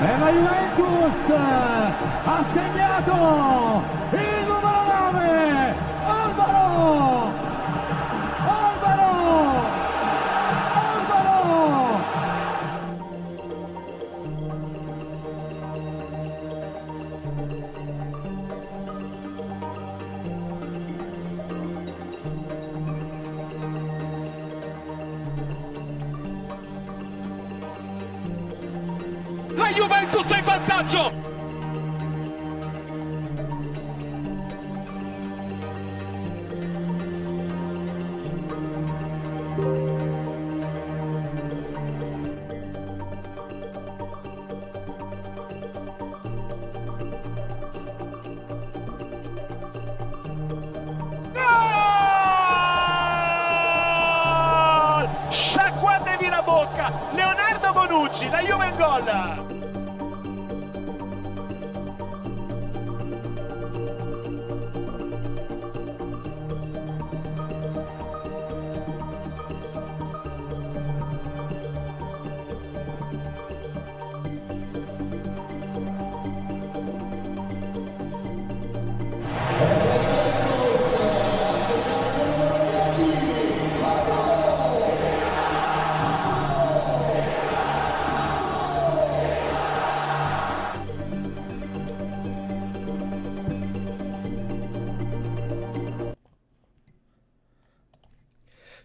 e la Juventus ha segnato il numero 9, Alvaro! La Juventus è in vantaggio! Gol! Sciacquatevi la bocca! Leonardo Bonucci, la Juve in gol!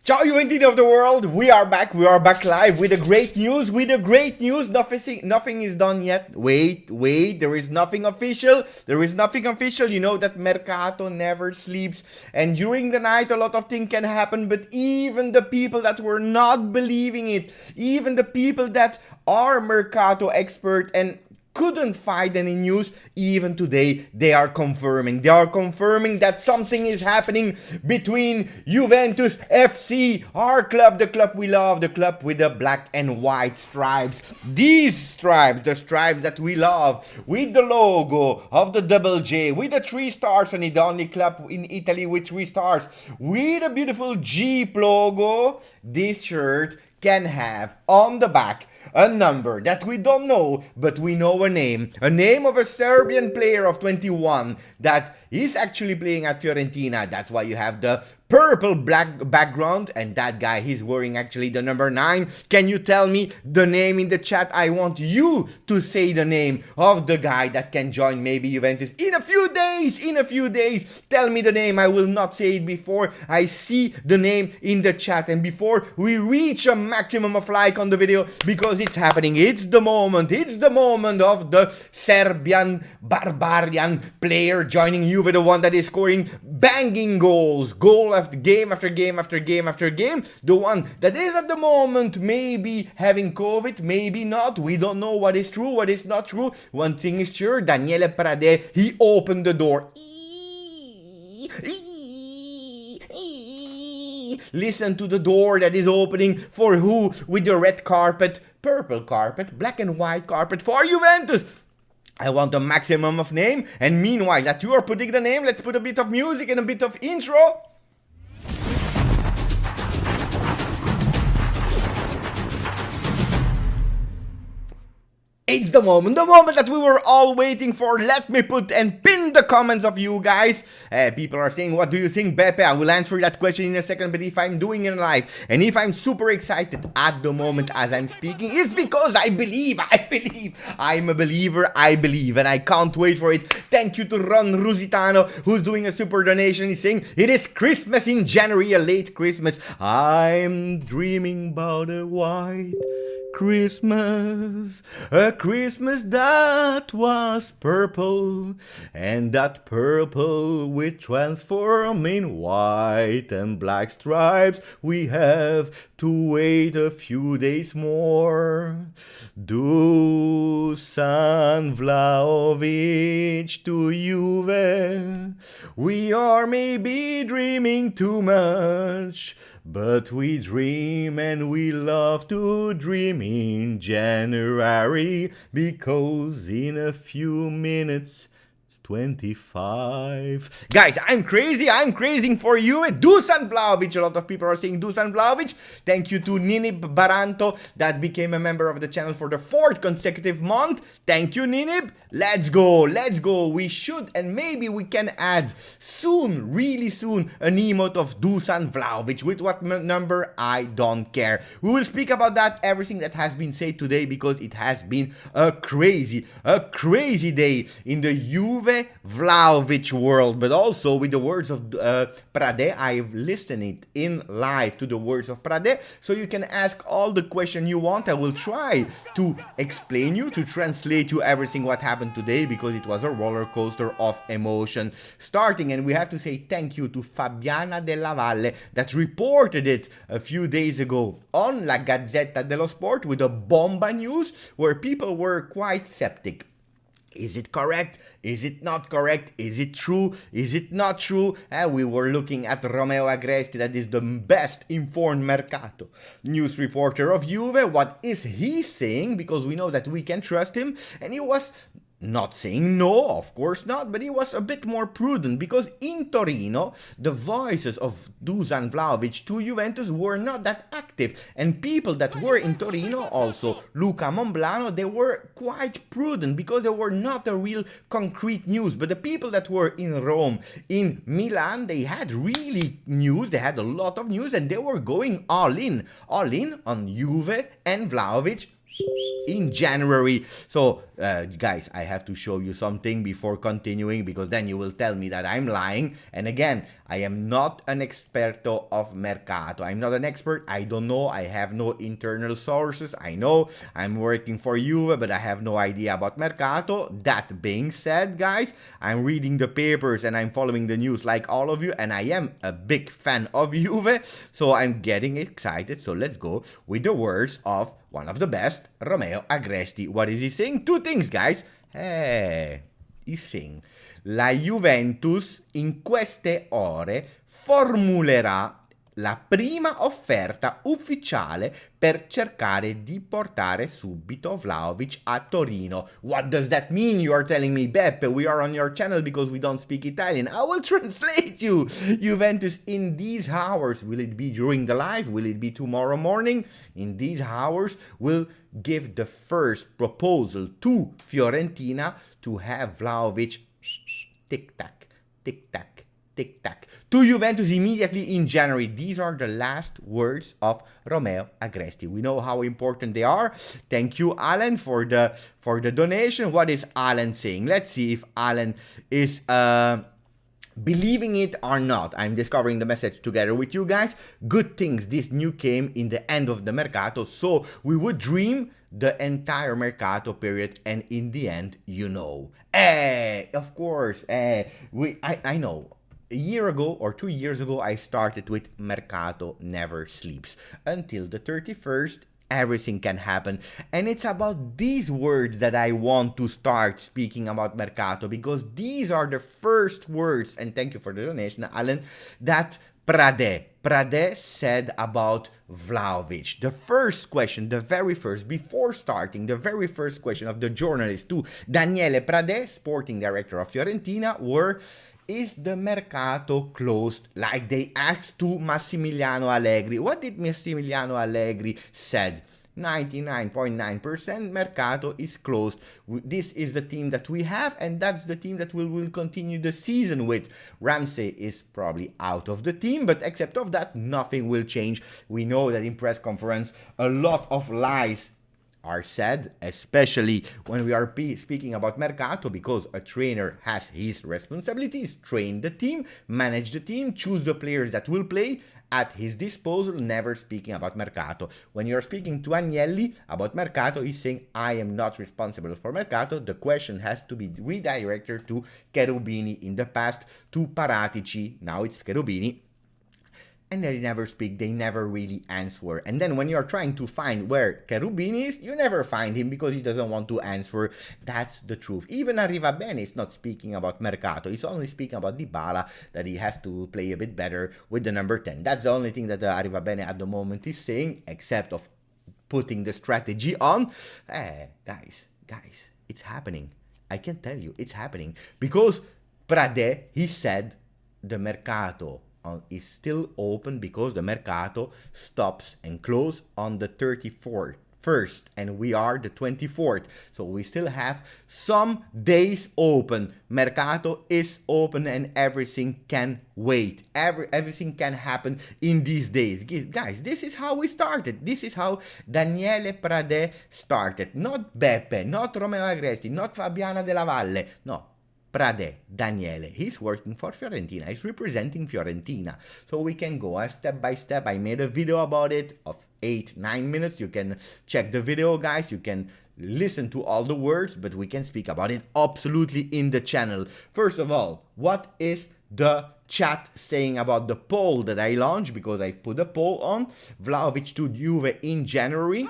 Ciao Juventini of the world, we are back live with the great news, nothing is done yet, wait, there is nothing official, you know that Mercato never sleeps, and during the night a lot of things can happen, but even the people that were not believing it, even the people that are Mercato expert and couldn't find any news, even today they are confirming that something is happening between Juventus FC, our club, the club we love, the club with the black and white stripes, these stripes, the stripes that we love, with the logo of the double J, with the 3 stars on it, the only club in Italy with 3 stars, with a beautiful Jeep logo. This shirt can have on the back a number that we don't know, but we know a name of a Serbian player of 21 that is actually playing at Fiorentina. That's why you have the purple black background, and that guy, he's wearing actually the number 9. Can you tell me the name in the chat? I want you to say the name of the guy that can join maybe Juventus in a few days. Tell me the name. I will not say it before I see the name in the chat and before we reach a maximum of like on the video, because it's happening. It's the moment of the Serbian barbarian player joining Juve, the one that is scoring banging goals, goal after game after game after game after game, the one that is at the moment maybe having COVID, maybe not, we don't know what is true, what is not true. One thing is sure, Daniele Pradè, he opened the door. Listen to the door that is opening for who? With the red carpet, purple carpet, black and white carpet for Juventus. I want a maximum of name, and meanwhile that you are putting the name, let's put a bit of music and a bit of intro. It's the moment that we were all waiting for. Let me put and pin the comments of you guys. People are saying, what do you think, Beppe? I will answer that question in a second, but if I'm doing it live, and if I'm super excited at the moment as I'm speaking, it's because I believe. I'm a believer, I believe, and I can't wait for it. Thank you to Ron Rusitano, who's doing a super donation. He's saying, it is Christmas in January, a late Christmas. I'm dreaming about a white Christmas, a Christmas that was purple, and that purple will transform in white and black stripes. We have to wait a few days more. Dusan Vlahovic to Juve. We are maybe dreaming too much, but we dream and we love to dream in January, because in a few minutes, 25. Guys, I'm crazing for you. Dusan Vlahovic, a lot of people are saying Dusan Vlahovic. Thank you to Ninib Baranto that became a member of the channel for the 4th consecutive month. Thank you, Ninib. Let's go. We should, and maybe we can add soon, really soon, an emote of Dusan Vlahovic. With what number, I don't care. We will speak about that, everything that has been said today, because it has been a crazy day in the Juve Vlahovic world, but also with the words of Pradè. I've listened it in live to the words of Pradè, so you can ask all the question you want. I will try to explain you, to translate you everything what happened today, because it was a roller coaster of emotion starting. And we have to say thank you to Fabiana Della Valle that reported it a few days ago on La Gazzetta dello Sport with a bomba news where people were quite skeptic. Is it correct? Is it not correct? Is it true? Is it not true? We were looking at Romeo Agresti, that is the best informed Mercato news reporter of Juve. What is he saying? Because we know that we can trust him. And he was not saying no, of course not, but he was a bit more prudent, because in Torino, the voices of Dusan Vlahovic to Juventus were not that active. And people that were in Torino, also Luca Monblano, they were quite prudent, because they were not a real concrete news. But the people that were in Rome, in Milan, they had really news, they had a lot of news, and they were going all in on Juve and Vlahovic in January. So guys, I have to show you something before continuing, because then you will tell me that I'm lying. And again, I am not an experto of Mercato. I'm not an expert. I don't know. I have no internal sources. I know I'm working for Juve, but I have no idea about Mercato. That being said, guys, I'm reading the papers and I'm following the news like all of you, and I am a big fan of Juve, so I'm getting excited. So let's go with the words of one of the best, Romeo Agresti. What is he saying? Two things, guys. He's saying, la Juventus in queste ore formulerà la prima offerta ufficiale per cercare di portare subito Vlahovic a Torino. What does that mean? You are telling me, Beppe, we are on your channel because we don't speak Italian. I will translate you. Juventus in these hours, will it be during the live? Will it be tomorrow morning? In these hours, will give the first proposal to Fiorentina to have Vlahovic tic-tac, tic-tac, tic-tac to Juventus immediately in January. These are the last words of Romeo Agresti. We know how important they are. Thank you, Alan, for the donation. What is Alan saying? Let's see if Alan is believing it or not. I'm discovering the message together with you guys. Good things this new came in the end of the Mercato, so we would dream the entire Mercato period, and in the end, you know. Of course, I know. A year ago or 2 years ago, I started with Mercato Never Sleeps. Until the 31st, everything can happen. And it's about these words that I want to start speaking about Mercato, because these are the first words, and thank you for the donation, Alan, that Pradè said about Vlahovic. The first question, the very first, before starting, the very first question of the journalist to Daniele Pradè, sporting director of Fiorentina, were, is the Mercato closed? Like they asked to Massimiliano Allegri. What did Massimiliano Allegri said? 99.9% Mercato is closed. This is the team that we have, and that's the team that we will continue the season with. Ramsey is probably out of the team, but except of that, nothing will change. We know that in press conference, a lot of lies are said, especially when we are speaking about Mercato, because a trainer has his responsibilities: train the team, manage the team, choose the players that will play at his disposal, never speaking about Mercato. When you're speaking to Agnelli about Mercato, he's saying, I am not responsible for Mercato. The question has to be redirected to Cherubini, in the past to Paratici, now it's Cherubini. And they never speak, they never really answer. And then when you're trying to find where Cherubini is, you never find him because he doesn't want to answer. That's the truth. Even Arrivabene is not speaking about Mercato. He's only speaking about Dybala, that he has to play a bit better with the number 10. That's the only thing that Arrivabene at the moment is saying, except of putting the strategy on. Guys, it's happening. I can tell you, it's happening. Because Pradè, he said the mercato is still open because the mercato stops and closes on the 34th. First, and we are the 24th, so we still have some days open. Mercato is open and everything can wait. Everything can happen in these days. Guys, this is how we started. This is how Daniele Pradè started. Not Beppe, not Romeo Agresti, not Fabiana Della Valle. No, Pradè, Daniele. He's working for Fiorentina. He's representing Fiorentina. So we can go step by step. I made a video about it of 8-9 minutes. You can check the video, guys. You can listen to all the words, but we can speak about it absolutely in the channel. First of all, what is the chat saying about the poll that I launched? Because I put a poll on Vlahovic to Juve in January.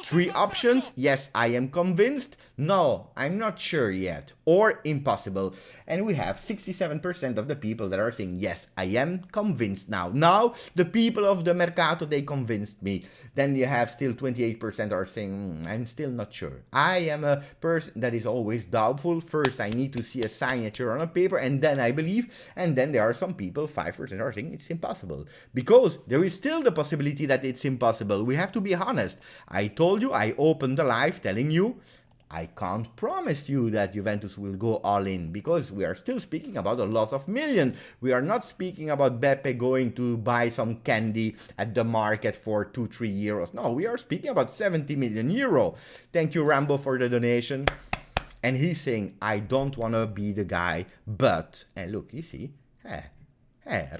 3 options. Yes, I am convinced. No, I'm not sure yet. Or impossible. And we have 67% of the people that are saying, yes, I am convinced now. Now, the people of the Mercato, they convinced me. Then you have still 28% are saying, I'm still not sure. I am a person that is always doubtful. First, I need to see a signature on a paper, and then I believe. And then there are some people, 5% are saying it's impossible. Because there is still the possibility that it's impossible. We have to be honest. I told you, I opened the live telling you, I can't promise you that Juventus will go all in, because we are still speaking about a loss of million. We are not speaking about Beppe going to buy some candy at the market for 2-3 euros. No, we are speaking about 70 million euro. Thank you, Rambo, for the donation. And he's saying, I don't want to be the guy, but, and look, you see,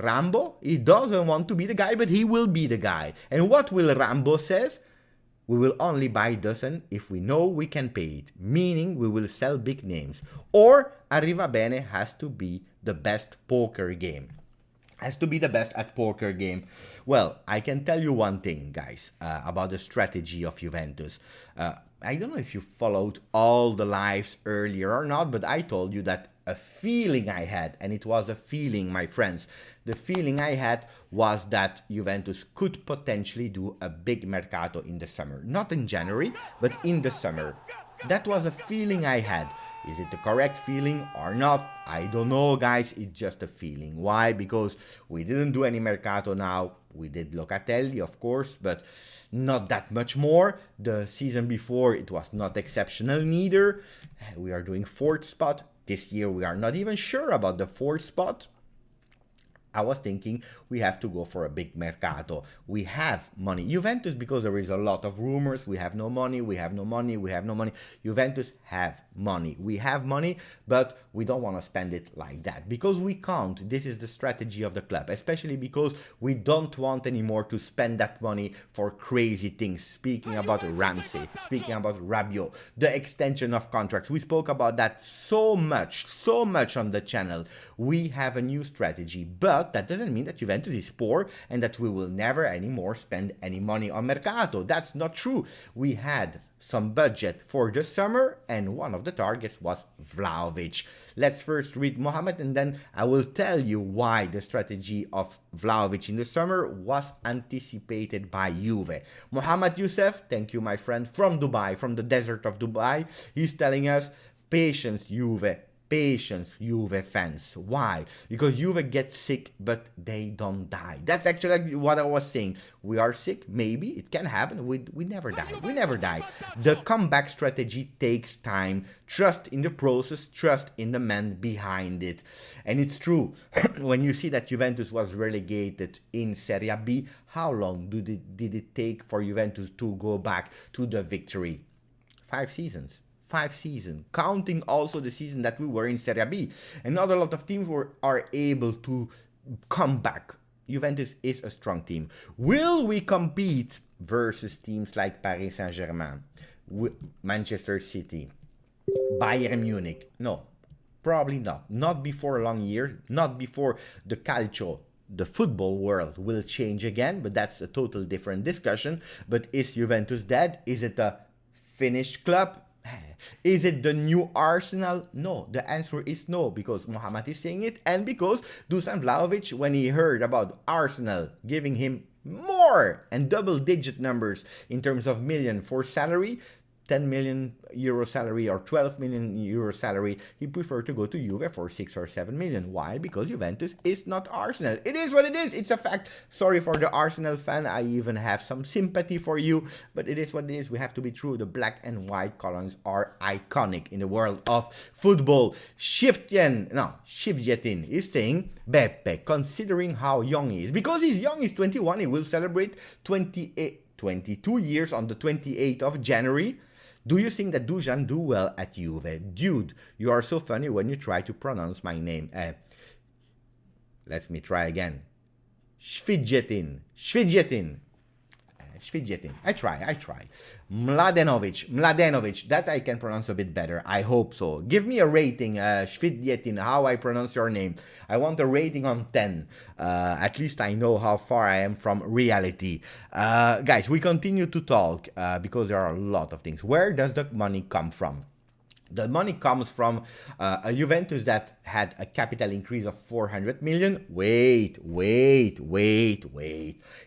Rambo, he doesn't want to be the guy, but he will be the guy. And what will Rambo says? We will only buy Dusan if we know we can pay it, meaning we will sell big names. Or Arriva Bene has to be the best poker game. Has to be the best at poker game. Well, I can tell you one thing, guys, about the strategy of Juventus. I don't know if you followed all the lives earlier or not, but I told you that a feeling I had, and it was a feeling, my friends, the feeling I had was that Juventus could potentially do a big mercato in the summer. Not in January, but in the summer. That was a feeling I had. Is it the correct feeling or not? I don't know, guys. It's just a feeling. Why? Because we didn't do any mercato now. We did Locatelli, of course, but not that much more. The season before, it was not exceptional neither. We are doing 4th spot. This year, we are not even sure about the 4th spot. I was thinking we have to go for a big mercato. We have money. Juventus, because there is a lot of rumors, we have no money, we have no money, we have no money. Juventus have money. We have money, but we don't want to spend it like that because we can't. This is the strategy of the club, especially because we don't want anymore to spend that money for crazy things. Speaking about Ramsey, speaking about Rabiot, the extension of contracts. We spoke about that so much on the channel. We have a new strategy, but that doesn't mean that Juventus is poor and that we will never anymore spend any money on Mercato. That's not true. We had some budget for the summer and one of the targets was Vlahovic. Let's first read Mohammed and then I will tell you why the strategy of Vlahovic in the summer was anticipated by Juve. Mohammed Youssef, thank you my friend, from Dubai, from the desert of Dubai. He's telling us, patience Juve. Patience, Juve fans. Why? Because Juve gets sick, but they don't die. That's actually what I was saying. We are sick, maybe. It can happen. We never die. We never die. The comeback strategy takes time. Trust in the process. Trust in the man behind it. And it's true. When you see that Juventus was relegated in Serie B, how long did it take for Juventus to go back to the victory? 5 seasons. 5 seasons, counting also the season that we were in Serie B. And not a lot of teams are able to come back. Juventus is a strong team. Will we compete versus teams like Paris Saint-Germain, Manchester City, Bayern Munich? No, probably not. Not before a long year, not before the calcio, the football world will change again, but that's a total different discussion. But is Juventus dead? Is it a finished club? Is it the new Arsenal? No, the answer is no, because Mohamed is saying it and because Dusan Vlahovic, when he heard about Arsenal giving him more and double-digit numbers in terms of million for salary, 10 million euro salary or 12 million euro salary, he preferred to go to Juve for 6 or 7 million. Why? Because Juventus is not Arsenal. It is what it is. It's a fact. Sorry for the Arsenal fan. I even have some sympathy for you, but it is what it is. We have to be true. The black and white colors are iconic in the world of football. Shivjetin is saying, Beppe, considering how young he is, because he's young, he's 21, he will celebrate 22 years on the 28th of January. Do you think that Dusan do well at Juve? Dude, you are so funny when you try to pronounce my name. Let me try again. Shvidjetin. I try. Mladenovic. That I can pronounce a bit better. I hope so. Give me a rating, Shvidjetin, how I pronounce your name. I want a rating on 10. At least I know how far I am from reality. Guys, we continue to talk because there are a lot of things. Where does the money come from? The money comes from a Juventus that had a capital increase of 400 million. Wait.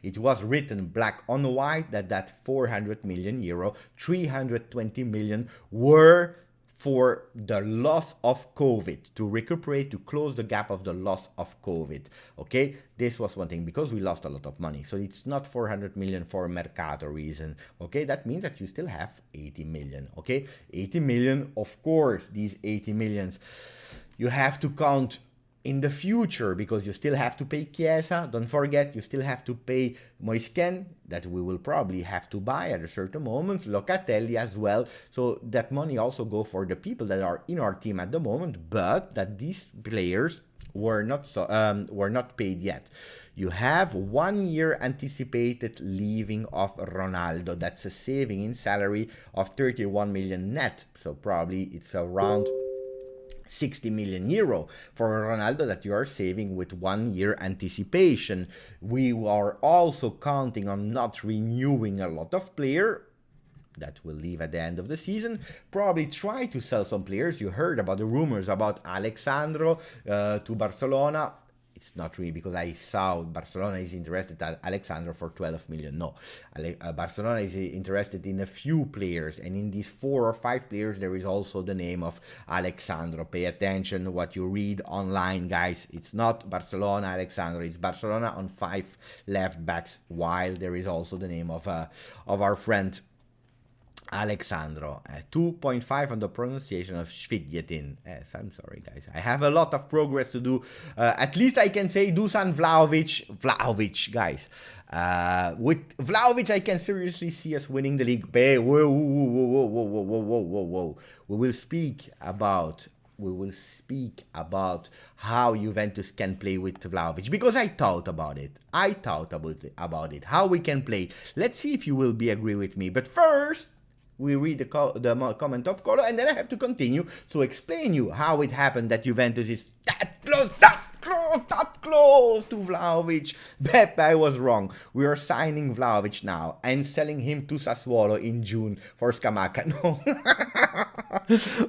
It was written black on white that 400 million euro, 320 million were for the loss of COVID, to recuperate, to close the gap of the loss of COVID. Okay, this was one thing, because we lost a lot of money. So it's not 400 million for Mercato reason. Okay, that means that you still have 80 million. Okay, 80 million, of course, these 80 millions, you have to count in the future, because you still have to pay Chiesa. Don't forget, you still have to pay Moisken, that we will probably have to buy at a certain moment, Locatelli as well. So that money also go for the people that are in our team at the moment, but that these players were not paid yet. You have 1 year anticipated leaving of Ronaldo. That's a saving in salary of 31 million net. So probably it's around 60 million euro for Ronaldo that you are saving with 1 year anticipation. We are also counting on not renewing a lot of players that will leave at the end of the season. Probably try to sell some players. You heard about the rumors about Alexandro to Barcelona. It's not really, because I saw Barcelona is interested at Alexandro for 12 million. No, Barcelona is interested in a few players, and in these 4 or 5 players there is also the name of Alexandro. Pay attention what you read online, guys. It's not Barcelona Alexandro, it's Barcelona on 5 left backs, while there is also the name of our friend Alexandro. 2.5 on the pronunciation of Shvidjetin. Yes, I'm sorry, guys. I have a lot of progress to do. At least I can say Dusan Vlahovic, guys. With Vlahovic, I can seriously see us winning the league. Whoa. We will speak about how Juventus can play with Vlahovic, because I thought about it. How we can play. Let's see if you will agree with me. But first, we read the comment of Colo, and then I have to continue to explain you how it happened that Juventus is that close to Vlahovic. Beppe, I was wrong. We are signing Vlahovic now and selling him to Sassuolo in June for Scamacca. No.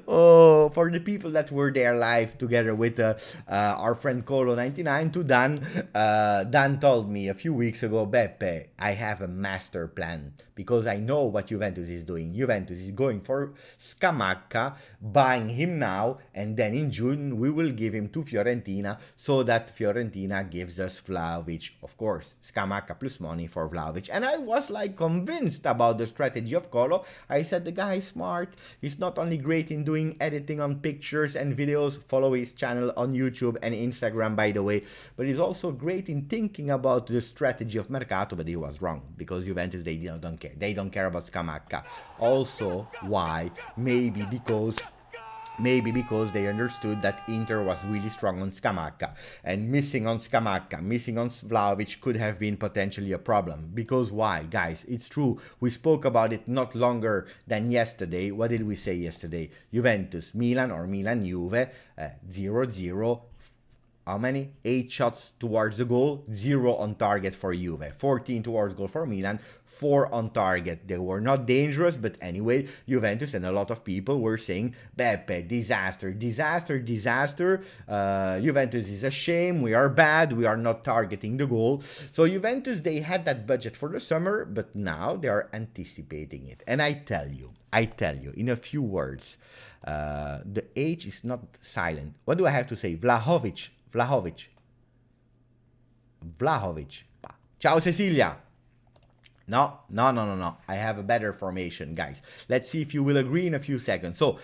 Oh, for the people that were there live together with our friend Colo99 to Dan, Dan told me a few weeks ago, Beppe, I have a master plan, because I know what Juventus is doing. Juventus is going for Scamacca, buying him now, and then in June we will give him to Fiorentina, so that Fiorentina gives us Vlahovic. Of course, Scamacca plus money for Vlahovic. And I was like convinced about the strategy of Colo. I said the guy is smart. He's not only great in doing editing on pictures and videos, follow his channel on YouTube and Instagram, by the way, but he's also great in thinking about the strategy of Mercato. But he was wrong, because Juventus, they don't care. They don't care about Scamacca. Also, why? Maybe because they understood that Inter was really strong on Scamacca, and missing on Scamacca, missing on Vlahovic could have been potentially a problem. Because why, guys? It's true. We spoke about it not longer than yesterday. What did we say yesterday? Juventus, Milan, or Milan, Juve, 0-0. how many? 8 shots towards the goal, 0 on target for Juve, 14 towards goal for Milan, 4 on target. They were not dangerous, but anyway, Juventus and a lot of people were saying, Beppe, disaster, disaster, disaster. Juventus is a shame, we are bad, we are not targeting the goal. So Juventus, they had that budget for the summer, but now they are anticipating it. And I tell you, in a few words, the age is not silent. What do I have to say? Vlahovic. Ciao Cecilia. No. I have a better formation, guys. Let's see if you will agree in a few seconds. So,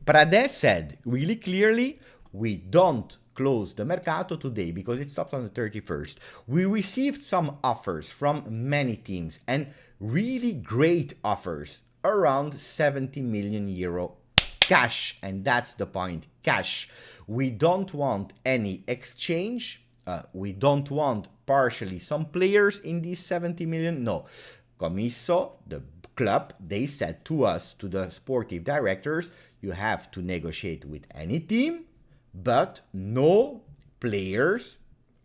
Pradè said really clearly, we don't close the mercato today because it stops on the 31st. We received some offers from many teams and really great offers, around 70 million euro cash, and that's the point, cash. We don't want any exchange. We don't want partially some players in these 70 million. No. Commisso, the club, they said to us, to the sportive directors, you have to negotiate with any team, but no players,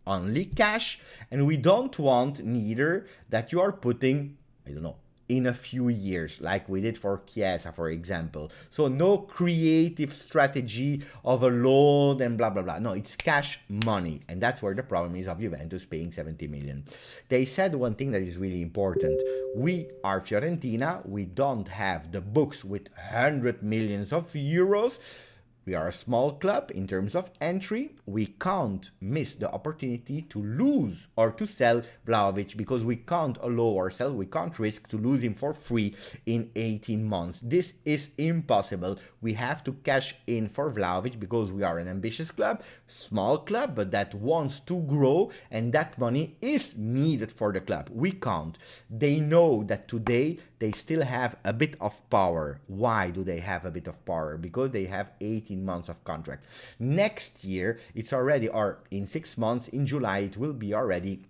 only cash. And we don't want neither that you are putting, I don't know, in a few years, like we did for Chiesa, for example. So no creative strategy of a loan and blah, blah, blah. No, it's cash money. And that's where the problem is of Juventus paying 70 million. They said one thing that is really important. We are Fiorentina. We don't have the books with 100 millions of euros. We are a small club in terms of entry. We can't miss the opportunity to lose or to sell Vlahovic because we can't allow ourselves, we can't risk to lose him for free in 18 months. This is impossible. We have to cash in for Vlahovic because we are an ambitious club, small club, but that wants to grow, and that money is needed for the club. We can't. They know that today they still have a bit of power. Why do they have a bit of power? Because they have 18 months of contract. Next year, it's already, or in 6 months, in July, it will be already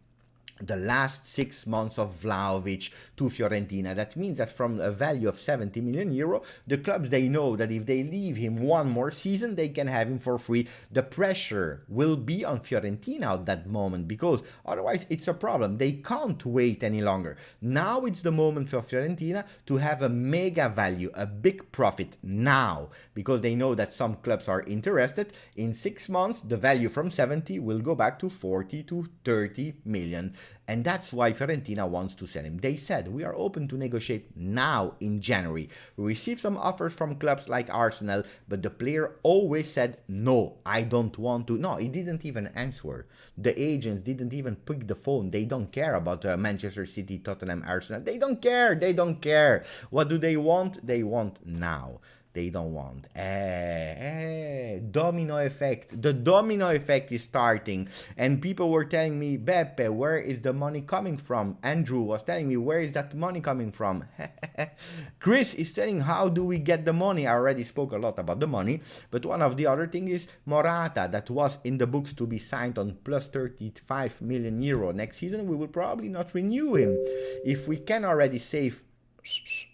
the last 6 months of Vlahovic to Fiorentina. That means that from a value of 70 million euro, the clubs, they know that if they leave him one more season, they can have him for free. The pressure will be on Fiorentina at that moment because otherwise it's a problem. They can't wait any longer. Now it's the moment for Fiorentina to have a mega value, a big profit now, because they know that some clubs are interested. In 6 months, the value from 70 will go back to 40 to 30 million. And that's why Fiorentina wants to sell him. They said, we are open to negotiate now in January. We received some offers from clubs like Arsenal, but the player always said, no, I don't want to. No, he didn't even answer. The agents didn't even pick the phone. They don't care about Manchester City, Tottenham, Arsenal. They don't care. They don't care. What do they want? They want now. They don't want. Domino effect. The domino effect is starting. And people were telling me, Beppe, where is the money coming from? Andrew was telling me, where is that money coming from? Chris is saying, how do we get the money? I already spoke a lot about the money. But one of the other things is Morata, that was in the books to be signed on plus 35 million euro next season. We will probably not renew him. If we can already save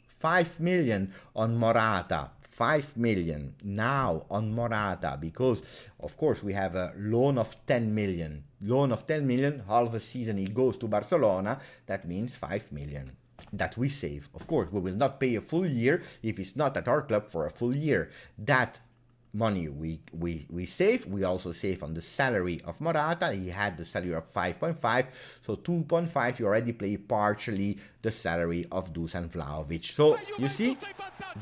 5 million on Morata, 5 million now on Morata, because of course we have a loan of 10 million. Loan of 10 million, half a season he goes to Barcelona, that means 5 million that we save. Of course, we will not pay a full year if he's not at our club for a full year. That money we save. We also save on the salary of Morata. He had the salary of 5.5, so 2.5 you already play partially the salary of Dusan Vlahovic. So you see,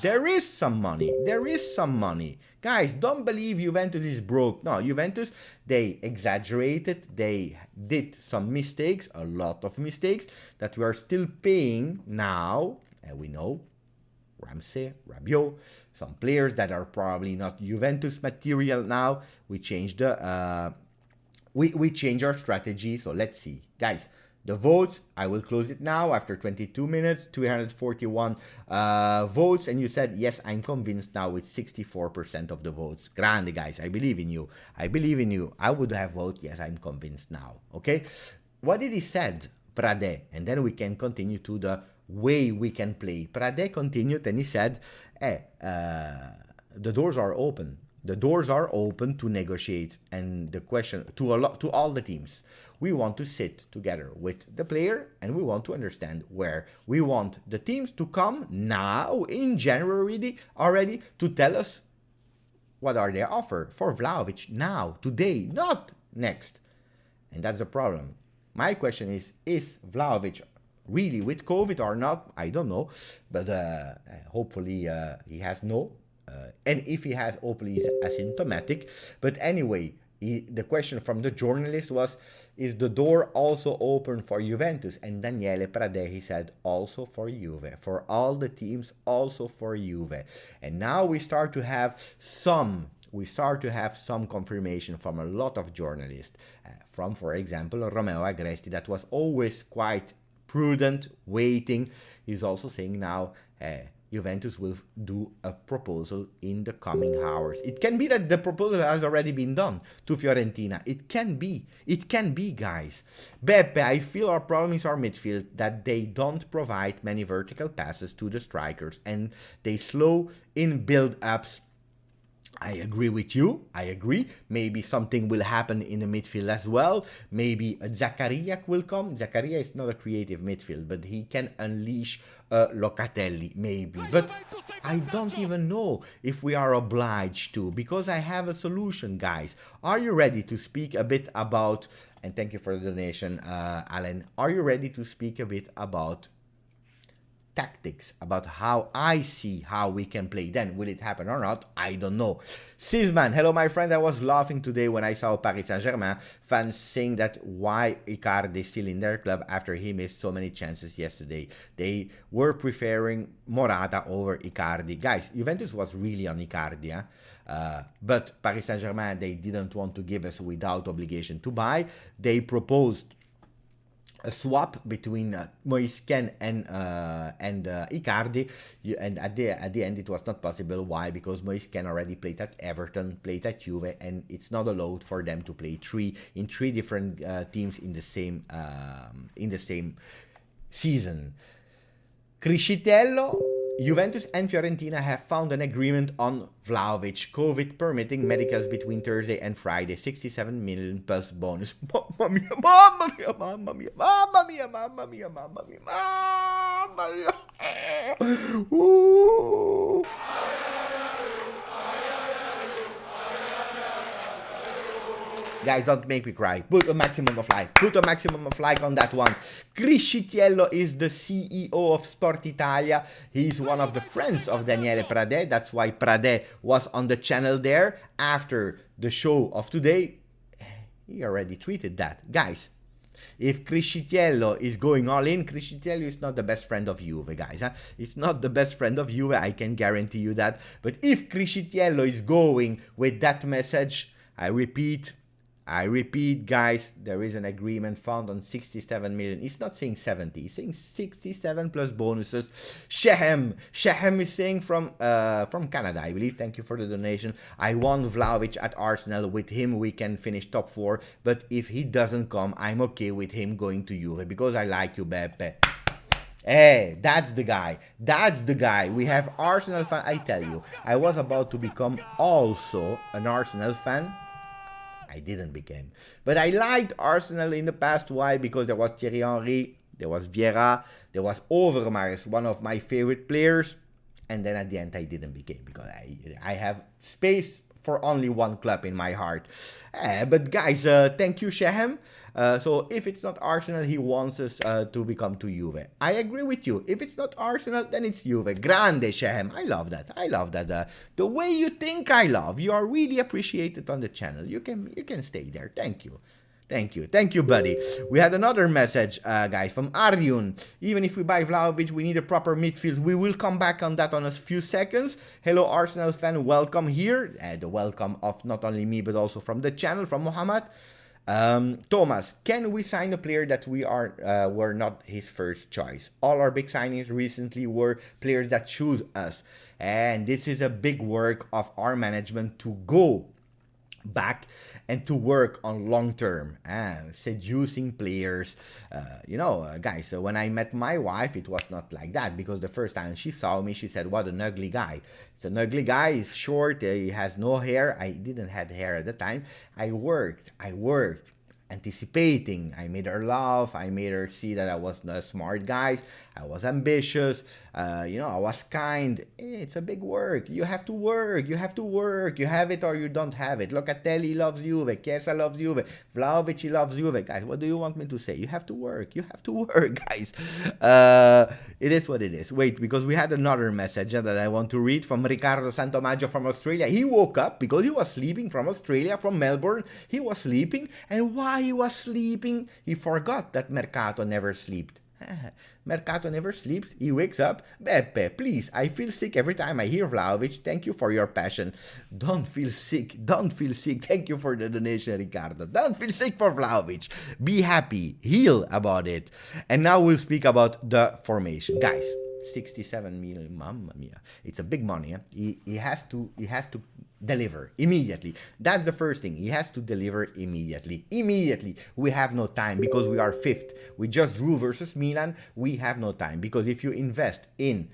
there is some money. There is some money. Guys, don't believe Juventus is broke. No, Juventus, they exaggerated. They did some mistakes, a lot of mistakes that we are still paying now, and we know Ramsey, Rabiot, some players that are probably not Juventus material now. We changed the we change our strategy. So let's see, guys. The votes, I will close it now after 22 minutes, 241 votes. And you said, yes, I'm convinced now with 64% of the votes. Grande, guys. I believe in you. I believe in you. I would have voted, yes, I'm convinced now. Okay. What did he said, Pradè? And then we can continue to the way we can play. Pradè continued and he said, the doors are open. The doors are open to negotiate, and the question to all the teams. We want to sit together with the player, and we want to understand where. We want the teams to come now in January already to tell us what are their offer for Vlahovic now, today, not next. And that's the problem. My question is Vlahovic really with COVID or not? I don't know, but hopefully he has no. And if he has, hopefully he's asymptomatic. But anyway, the question from the journalist was, is the door also open for Juventus? And Daniele Pradè, he said, also for Juve. For all the teams, also for Juve. And now we start to have some confirmation from a lot of journalists. From, for example, Romeo Agresti, that was always quite prudent, waiting. He's also saying now Juventus will do a proposal in the coming hours. It can be that the proposal has already been done to Fiorentina. It can be, guys. Beppe, I feel our problem is our midfield, that they don't provide many vertical passes to the strikers and they slow in build-ups. I agree with you. I agree. Maybe something will happen in the midfield as well. Maybe Zaccaria will come. Zaccaria is not a creative midfield, but he can unleash Locatelli, maybe. But I don't even know if we are obliged to, because I have a solution, guys. Are you ready to speak a bit about, and thank you for the donation, Alan. Are you ready to speak a bit about tactics, about how I see how we can play? Then will it happen or not? I don't know. Sisman, hello my friend. I was laughing today when I saw Paris Saint-Germain fans saying that why Icardi is still in their club after he missed so many chances yesterday. They were preferring Morata over Icardi. Guys, Juventus was really on Icardi, but Paris Saint-Germain, they didn't want to give us without obligation to buy. They proposed a swap between Moise Kean and Icardi, and at the end it was not possible. Why? Because Moise Kean already played at Everton, played at Juve, and it's not allowed for them to play three different teams in the same season. Criscitello, Juventus and Fiorentina have found an agreement on Vlahovic, COVID permitting medicals between Thursday and Friday, 67 million plus bonus. Mamma mia, mamma mia, mamma mia, mamma mia, mamma mia, mamma mia, mamma mia. Ooh. Guys, don't make me cry. Put a maximum of like. Put a maximum of like on that one. Criscitello is the CEO of Sport Italia. He's one of the friends of Daniele Pradè. That's why Pradè was on the channel there after the show of today. He already tweeted that. Guys, if Criscitello is going all in, Criscitello is not the best friend of Juve, guys. It's not the best friend of Juve, I can guarantee you that. But if Criscitello is going with that message, I repeat, guys, there is an agreement found on 67 million. He's not saying 70, he's saying 67 plus bonuses. Shehem is saying from Canada, I believe. Thank you for the donation. I want Vlahovic at Arsenal. With him, we can finish top 4. But if he doesn't come, I'm okay with him going to Juve because I like you, Beppe. Hey, that's the guy. That's the guy. We have Arsenal fan. I tell you, I was about to become also an Arsenal fan. I didn't become. But I liked Arsenal in the past. Why? Because there was Thierry Henry, there was Vieira, there was Overmars, one of my favorite players. And then at the end I didn't become because I have space for only one club in my heart. But guys, thank you, Shehem. So if it's not Arsenal, he wants us to become to Juve. I agree with you. If it's not Arsenal, then it's Juve. Grande, Shehem. I love that. I love that. The way you think, I love. You are really appreciated on the channel. You can stay there. Thank you. Thank you, buddy. We had another message, guys, from Aryun. Even if we buy Vlahovic, we need a proper midfield. We will come back on that on a few seconds. Hello, Arsenal fan. Welcome here. The welcome of not only me, but also from the channel, from Mohammed. Thomas, can we sign a player that were not his first choice? All our big signings recently were players that choose us. And this is a big work of our management to go back and to work on long term, seducing players. Guys, so when I met my wife, it was not like that, because the first time she saw me, she said, what an ugly guy. It's an ugly guy, he's short, he has no hair. I didn't have hair at the time. I worked anticipating. I made her laugh. I made her see that I was a smart guy. I was ambitious. I was kind. It's a big work. You have to work. You have to work. You have it or you don't have it. Locatelli loves Juve. Chiesa loves Juve. Vlahovic, he loves Juve. Guys, what do you want me to say? You have to work. You have to work, guys. It is what it is. Wait, because we had another message that I want to read from Ricardo Santomaggio from Australia. He woke up because he was sleeping from Australia, from Melbourne. He was sleeping, and while he was sleeping, he forgot that Mercato never slept. Mercato never sleeps. He wakes up. Beppe, please, I feel sick every time I hear Vlahovic. Thank you for your passion. Don't feel sick. Don't feel sick. Thank you for the donation, Ricardo. Don't feel sick for Vlahovic. Be happy. Heal about it. And now we'll speak about the formation. Guys, 67 million, mamma mia. It's a big money. He has to deliver immediately. That's the first thing. He has to deliver immediately. We have no time because we are fifth. We just drew versus Milan. We have no time because if you invest in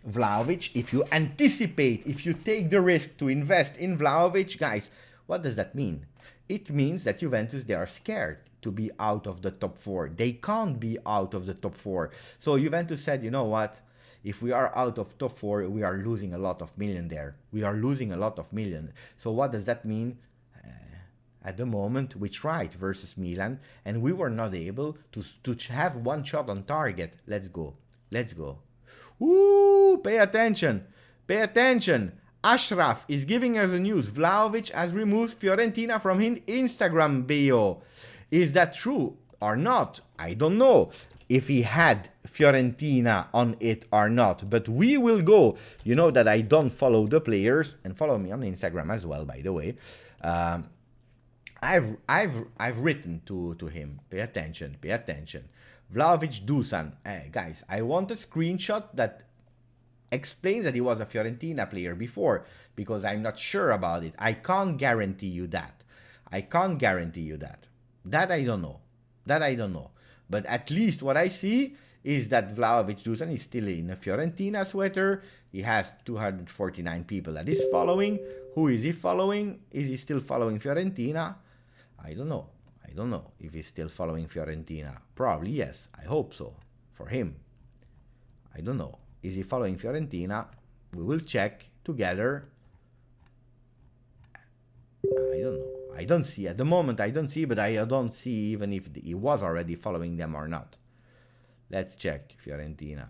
Vlahovic, if you anticipate, if you take the risk to invest in Vlahovic, guys, what does that mean? It means that Juventus, they are scared to be out of the top 4. They can't be out of the top 4. So Juventus said, you know what? If we are out of top 4, we are losing a lot of million there. We are losing a lot of million. So what does that mean? At the moment, we tried versus Milan, and we were not able to have one shot on target. Let's go. Ooh, pay attention. Ashraf is giving us the news. Vlahovic has removed Fiorentina from his Instagram bio. Is that true or not? I don't know if he had Fiorentina on it or not, but we will go. You know that I don't follow the players, and follow me on Instagram as well, by the way. I've written to him. Pay attention. Vlahovic Dusan. Guys, I want a screenshot that explains that he was a Fiorentina player before, because I'm not sure about it. I can't guarantee you that. That I don't know. But at least what I see is that Vlahovic Dusan is still in a Fiorentina sweater. He has 249 people that is following. Who is he following? Is he still following Fiorentina? I don't know if he's still following Fiorentina. Probably yes. I hope so. For him. I don't know. Is he following Fiorentina? We will check together. I don't know. I don't see. At the moment, I don't see, but I don't see even if he was already following them or not. Let's check Fiorentina.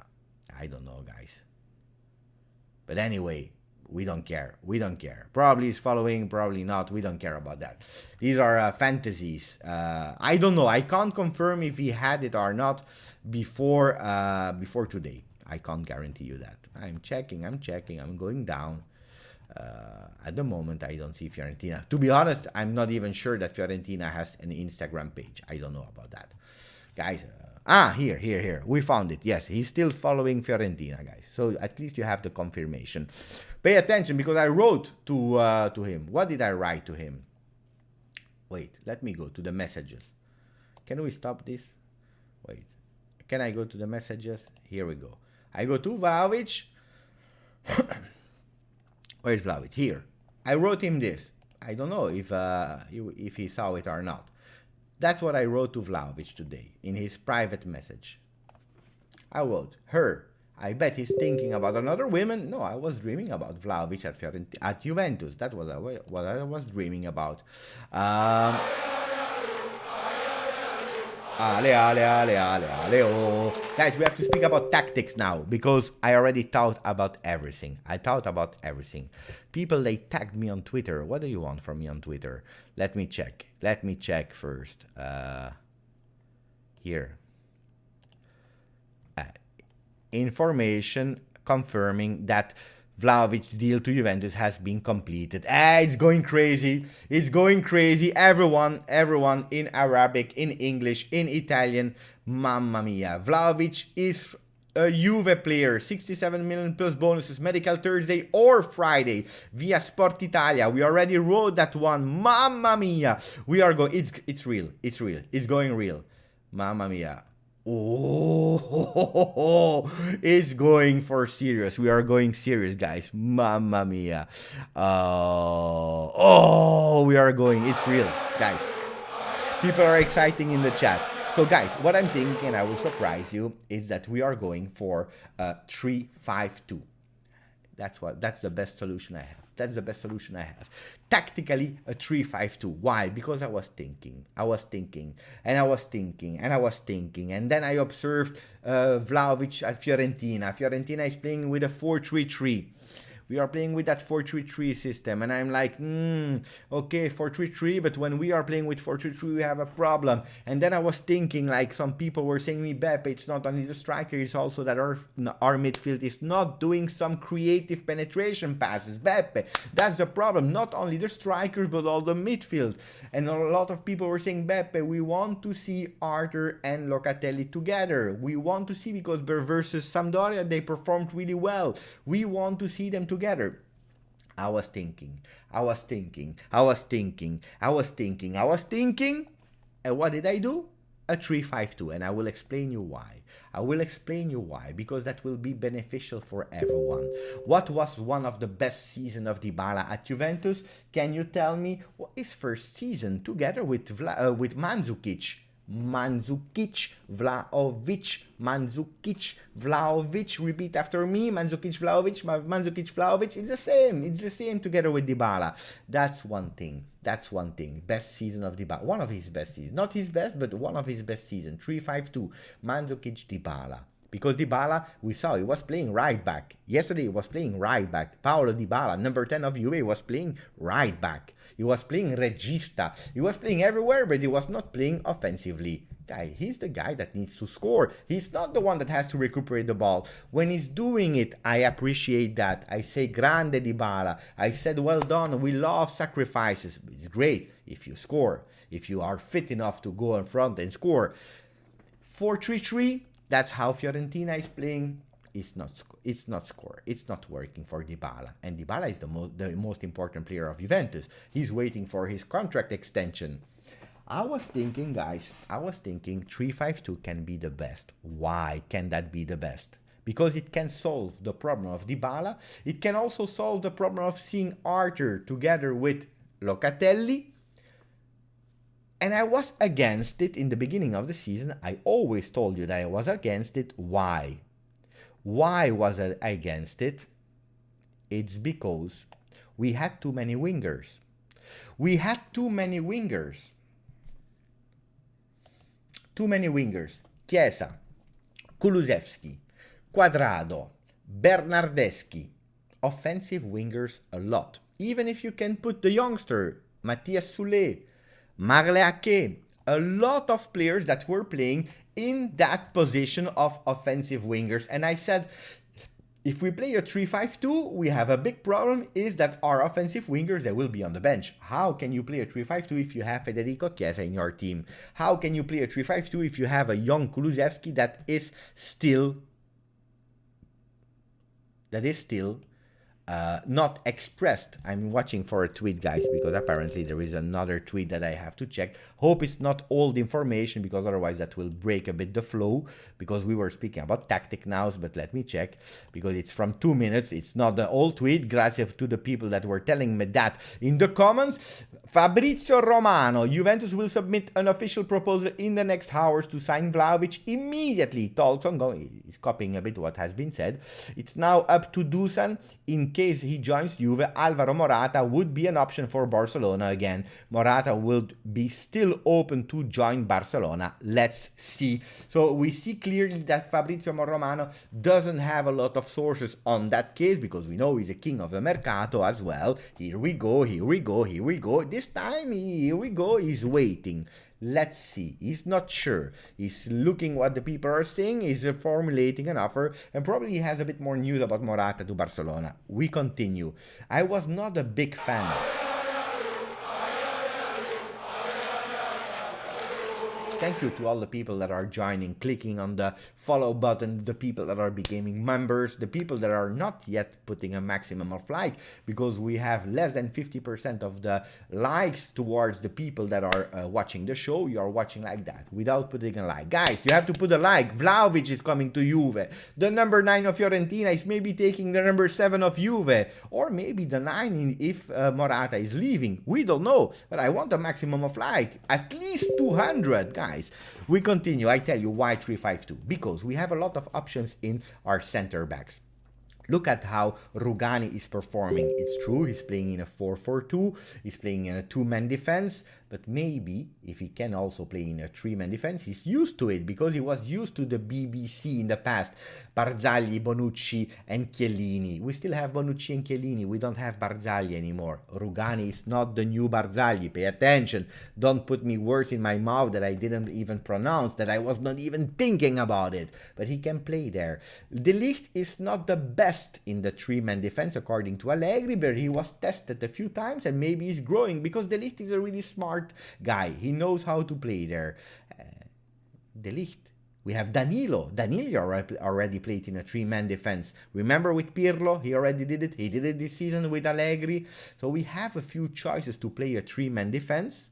I don't know, guys. But anyway, we don't care. Probably he's following, probably not. We don't care about that. These are fantasies. I don't know. I can't confirm if he had it or not before today. I can't guarantee you that. I'm checking. I'm going down. At the moment, I don't see Fiorentina. To be honest, I'm not even sure that Fiorentina has an Instagram page. I don't know about that. Guys, here. We found it. Yes, he's still following Fiorentina, guys. So at least you have the confirmation. Pay attention, because I wrote to him. What did I write to him? Wait, let me go to the messages. Can we stop this? Wait. Can I go to the messages? Here we go. I go to Vlahovic. Where's Vlahovic? Here. I wrote him this. I don't know if he saw it or not. That's what I wrote to Vlahovic today in his private message. I wrote, her. I bet he's thinking about another woman. No, I was dreaming about Vlahovic at Juventus. That was what I was dreaming about. Ale, oh. Guys, we have to speak about tactics now, because I already thought about everything. People, they tagged me on Twitter. What do you want from me on Twitter? Let me check first. Here. Information confirming that Vlahovic's deal to Juventus has been completed. It's going crazy. Everyone in Arabic, in English, in Italian. Mamma mia. Vlahovic is a Juve player, 67 million plus bonuses, medical Thursday or Friday via Sport Italia. We already wrote that one. Mamma mia. We are going, it's real. It's real. It's going real. Mamma mia. Oh, it's going for serious. We are going serious, guys. Mamma mia. We are going. It's real, guys. People are exciting in the chat. So, guys, what I'm thinking, I will surprise you, is that we are going for a 3-5-2. That's the best solution I have. That's the best solution I have. Tactically, a 3-5-2. Why? Because I was thinking, and then I observed Vlahovic at Fiorentina. Fiorentina is playing with a 4-3-3. We are playing with that 4-3-3 system, and I'm like, okay, 4-3-3, but when we are playing with 4-3-3, we have a problem. And then I was thinking, like some people were saying me, Beppe, it's not only the striker, it's also that our midfield is not doing some creative penetration passes. Beppe, that's the problem. Not only the strikers, but all the midfield. And a lot of people were saying, Beppe, we want to see Arthur and Locatelli together. We want to see, because versus Sampdoria, they performed really well. We want to see them together. I was thinking, and what did I do? A 3-5-2, and I will explain you why. Because that will be beneficial for everyone. What was one of the best seasons of Dybala at Juventus? Can you tell me what his first season together with Mandzukic? Mandzukic, Vlahovic, repeat after me, Mandzukic, Vlahovic, it's the same together with Dybala. That's one thing, best season of Dybala, one of his best seasons, not his best, but one of his best seasons, 3-5-2, Mandzukic, Dybala. Because Dybala, we saw, he was playing right back. Yesterday he was playing right back. Paolo Dybala, number 10 of Juve, was playing right back. He was playing regista. He was playing everywhere, but he was not playing offensively. Guy, he's the guy that needs to score. He's not the one that has to recuperate the ball. When he's doing it, I appreciate that. I say, grande Dybala. I said, well done. We love sacrifices. It's great if you score. If you are fit enough to go in front and score. 4-3-3, that's how Fiorentina is playing. It's not working for Dybala, and Dybala is the most important player of Juventus. He's waiting for his contract extension. I was thinking, guys, 3-5-2 can be the best. Why can that be the best? Because it can solve the problem of Dybala. It can also solve the problem of seeing Arthur together with Locatelli. And I was against it in the beginning of the season. I always told you that I was against it. Why? Why was I against it? It's because we had too many wingers. Chiesa, Kulusevski, Quadrado, Bernardeschi. Offensive wingers a lot. Even if you can put the youngster, Matthias Soulé, Marleake, a lot of players that were playing in that position of offensive wingers. And I said, if we play a 3-5-2, we have a big problem, is that our offensive wingers, they will be on the bench. How can you play a 3-5-2 if you have Federico Chiesa in your team? How can you play a 3-5-2 if you have a young Kulusevski that is still not expressed? I'm watching for a tweet, guys, because apparently there is another tweet that I have to check. Hope it's not old information, because otherwise that will break a bit the flow, because we were speaking about tactic now, but let me check, because it's from 2 minutes. It's not the old tweet. Grazie to the people that were telling me that in the comments. Fabrizio Romano, Juventus will submit an official proposal in the next hours to sign Vlahovic immediately. Talks ongoing. He's copying a bit what has been said. It's now up to Dusan. In case he joins Juve, Alvaro Morata would be an option for Barcelona again. Morata will be still open to join Barcelona. Let's see. So we see clearly that Fabrizio Romano doesn't have a lot of sources on that case, because we know he's a king of the mercato as well. Here we go. This time, here we go, he's waiting. Let's see. He's not sure. He's looking what the people are saying. He's formulating an offer, and probably he has a bit more news about Morata to Barcelona. We continue. I was not a big fan. Thank you to all the people that are joining, clicking on the follow button, the people that are becoming members, the people that are not yet putting a maximum of like, because we have less than 50% of the likes towards the people that are watching the show. You are watching like that without putting a like. Guys, you have to put a like. Vlahovic is coming to Juve. The number 9 of Fiorentina is maybe taking the number 7 of Juve, or maybe the 9 if Morata is leaving. We don't know, but I want a maximum of like, at least 200, guys. We continue. I tell you why 3-5-2, because we have a lot of options in our center backs. Look at how Rugani is performing. It's true, he's playing in a 4-4-2, he's playing in a 2-man defense, but maybe if he can also play in a 3-man defense, he's used to it, because he was used to the BBC in the past. Barzagli, Bonucci, and Chiellini. We still have Bonucci and Chiellini, we don't have Barzagli anymore. Rugani is not the new Barzagli, pay attention. Don't put me words in my mouth that I didn't even pronounce, that I was not even thinking about it. But he can play there. De Ligt is not the best in the 3-man defense according to Allegri, but he was tested a few times and maybe he's growing, because De Ligt is a really smart guy. He knows how to play there. De Ligt. We have Danilo. Danilo already played in a 3-man defense. Remember with Pirlo? He already did it. He did it this season with Allegri. So we have a few choices to play a 3-man defense.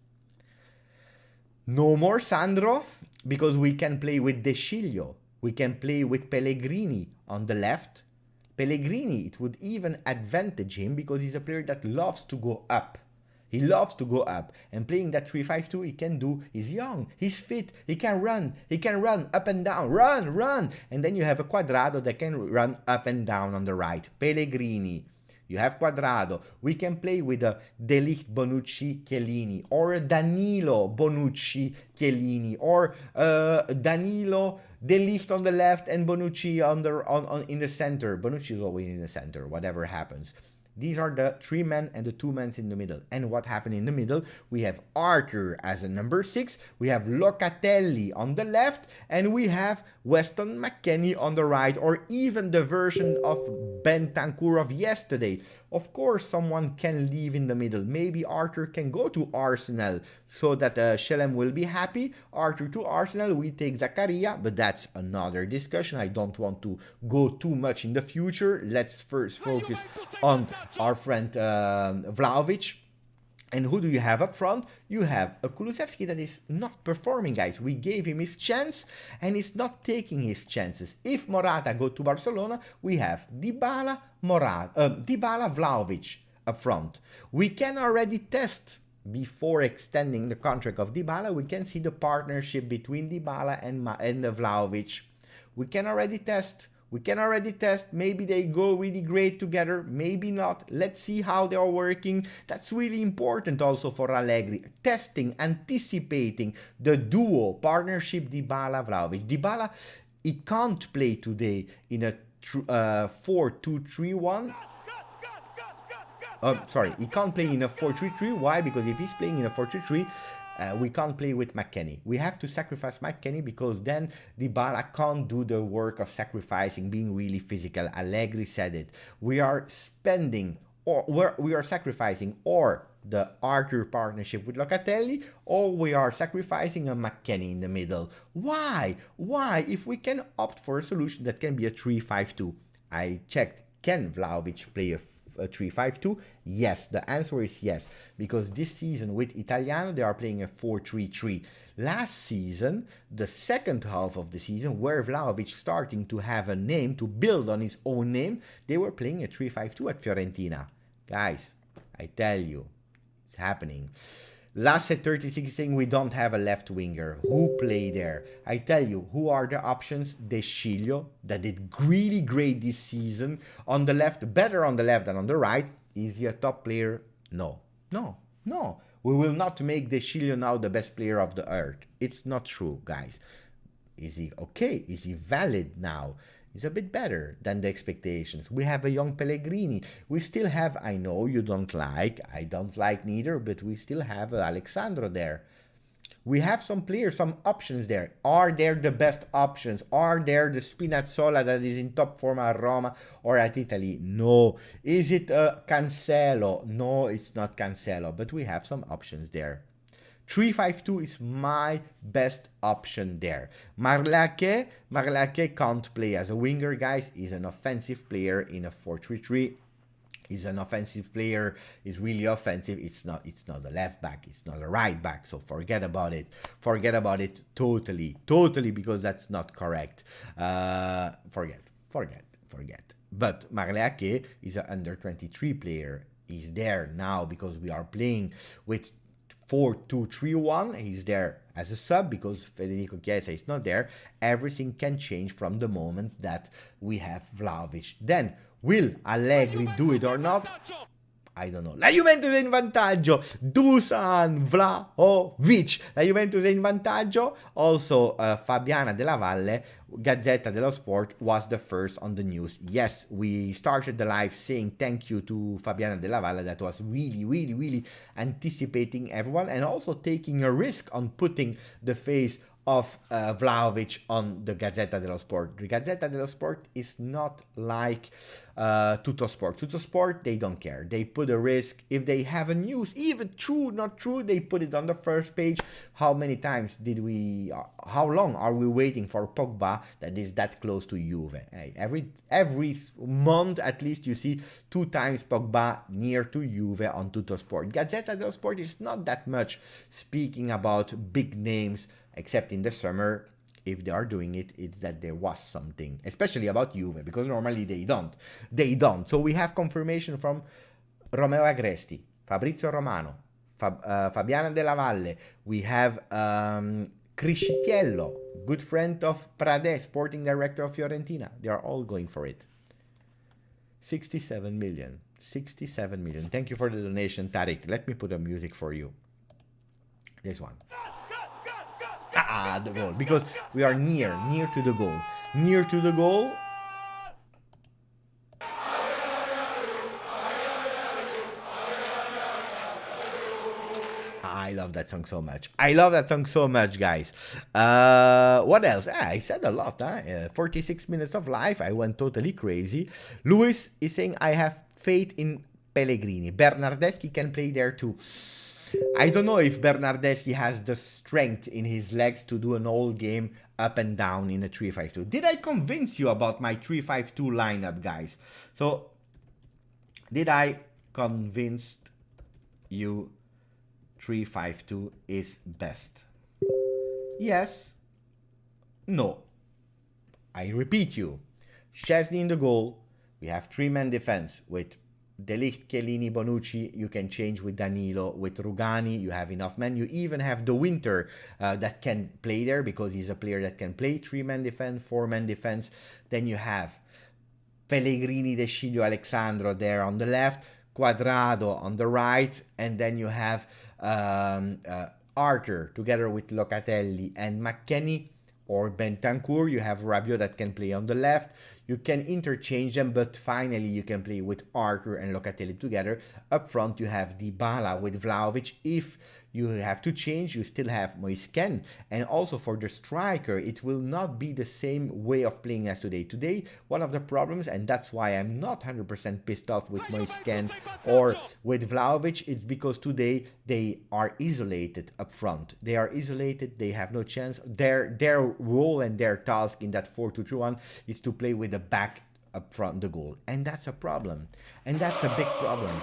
No more Sandro, because we can play with De Sciglio. We can play with Pellegrini on the left. Pellegrini, it would even advantage him, because he's a player that loves to go up. He loves to go up, and playing that 3-5-2 he can do. He's young, he's fit, he can run up and down, run, and then you have a Quadrado that can run up and down on the right. Pellegrini, you have Quadrado. We can play with a De Ligt, Bonucci, Chiellini, or a Danilo, Bonucci, Chiellini, or Danilo, De Ligt on the left and Bonucci in the center. Bonucci is always in the center, whatever happens. These are the 3-men and the 2-men in the middle. And what happened in the middle? We have Arthur as a number 6. We have Locatelli on the left. And we have Weston McKennie on the right. Or even the version of Bentancur of yesterday. Of course, someone can leave in the middle. Maybe Arthur can go to Arsenal, so that Shelem will be happy. Arthur to Arsenal, we take Zakaria, but that's another discussion. I don't want to go too much in the future. Let's first focus on our friend Vlahovic. And who do you have up front? You have a Kulusevski that is not performing, guys. We gave him his chance and he's not taking his chances. If Morata go to Barcelona, we have Dybala, Vlahovic up front. We can already test, before extending the contract of Dybala, we can see the partnership between Dybala and Vlahovic. We can already test. Maybe they go really great together, maybe not. Let's see how they are working. That's really important also for Allegri. Testing, anticipating the duo partnership Dybala-Vlahovic. Dybala, he can't play today in a 4-2-3-1. He can't play in a 4-3-3. Why? Because if he's playing in a 4-3-3, we can't play with McKennie. We have to sacrifice McKennie, because then Dybala can't do the work of sacrificing, being really physical. Allegri said it. We are spending, or we are sacrificing, or the Arthur partnership with Locatelli, or we are sacrificing a McKennie in the middle. Why? If we can opt for a solution that can be a 3-5-2. I checked. Can Vlahovic play a 3-5-2? Yes, the answer is yes, because this season with Italiano they are playing a 4-3-3. Last season, the second half of the season, where Vlahovic starting to have a name, to build on his own name, they were playing a 3-5-2 at Fiorentina. Guys, I tell you, it's happening. Last at 36 saying we don't have a left winger. Who play there? I tell you, who are the options? De Sciglio, that did really great this season. On the left, better on the left than on the right. Is he a top player? No. We will not make De Sciglio now the best player of the earth. It's not true, guys. Is he okay? Is he valid now? Is a bit better than the expectations. We have a young Pellegrini. We still have, I know you don't like, I don't like neither, but we still have Alexandro there. We have some players, some options there. Are there the best options? Are there the Spinazzola that is in top form at Roma or at Italy? No. Is it Cancelo? No, it's not Cancelo, but we have some options there. 3-5-2 is my best option there. Marlaque can't play as a winger, guys. He's an offensive player in a 4-3-3. He's an offensive player. He's really offensive. It's not a left back. It's not a right back. So forget about it. Forget about it totally, because that's not correct. Forget. But Marlaque is an under 23 player. He's there now because we are playing with 4-2-3-1. He's there as a sub because Federico Chiesa is not there. Everything can change from the moment that we have Vlahovic. Then, will Allegri do it or not? I don't know. La Juventus è in vantaggio. Dusan Vlahovic. La Juventus è in vantaggio. Also, Fabiana Della Valle, Gazzetta dello Sport, was the first on the news. Yes, we started the live saying thank you to Fabiana Della Valle. That was really anticipating everyone and also taking a risk on putting the face of Vlahovic on the Gazzetta dello Sport. The Gazzetta dello Sport is not like Tuttosport. Tuttosport, they don't care. They put a risk. If they have a news, even true, not true, they put it on the first page. How many times did we, how long are we waiting for Pogba that is that close to Juve? Hey, every month at least you see 2 times Pogba near to Juve on Tuttosport. Gazzetta dello Sport is not that much speaking about big names, except in the summer. If they are doing it, it's that there was something, especially about Juve, because normally they don't. So we have confirmation from Romeo Agresti, Fabrizio Romano, Fabiana Della Valle. We have Criscitiello, good friend of Pradè, sporting director of Fiorentina. They are all going for it. 67 million. 67 million. Thank you for the donation, Tariq. Let me put a music for you. This one. The goal, because we are near to the goal. I love that song so much. Guys. What else? I said a lot. 46 minutes of live. I went totally crazy. Luis is saying, I have faith in Pellegrini. Bernardeschi can play there too. I don't know if Bernardeschi has the strength in his legs to do an whole game up and down in a 3-5-2. Did I convince you about my 3-5-2 lineup, guys? So, did I convince you 3-5-2 is best? Yes. No. I repeat you. Szczesny in the goal. We have 3-man defense with De Ligt, Chiellini, Bonucci. You can change with Danilo, with Rugani. You have enough men. You even have De Winter that can play there because he's a player that can play 3-man defense, 4-man defense. Then you have Pellegrini, De Sciglio, Alexandro there on the left, Quadrado on the right, and then you have Arthur together with Locatelli and McKennie or Bentancur. You have Rabiot that can play on the left. You can interchange them, but finally you can play with Arthur and Locatelli together. Up front, you have Dybala with Vlahovic. If you have to change, you still have Moisken. And also for the striker, it will not be the same way of playing as today. Today, one of the problems, and that's why I'm not 100% pissed off with Moisken or with Vlahovic, it's because today they are isolated up front. They are isolated, they have no chance. Their role and their task in that 4-2-3-1 is to play with the back up front the goal, and that's a problem, and that's a big problem.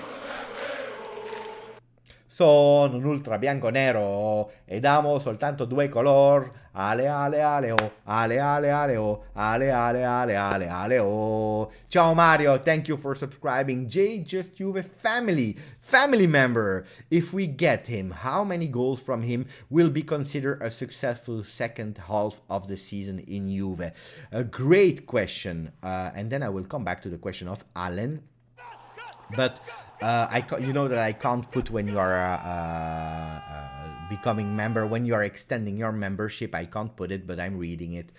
Sono un ultra bianco-nero ed amo soltanto due color. Ale ale ale oh, ale ale ale oh, ale ale ale ale ale oh. Ciao Mario, thank you for subscribing. GJustjuve family member. If we get him, how many goals from him will be considered a successful second half of the season in Juve? A great question. And then I will come back to the question of Allen. But you know that I can't put when you are becoming member, when you are extending your membership, I can't put it, but I'm reading it.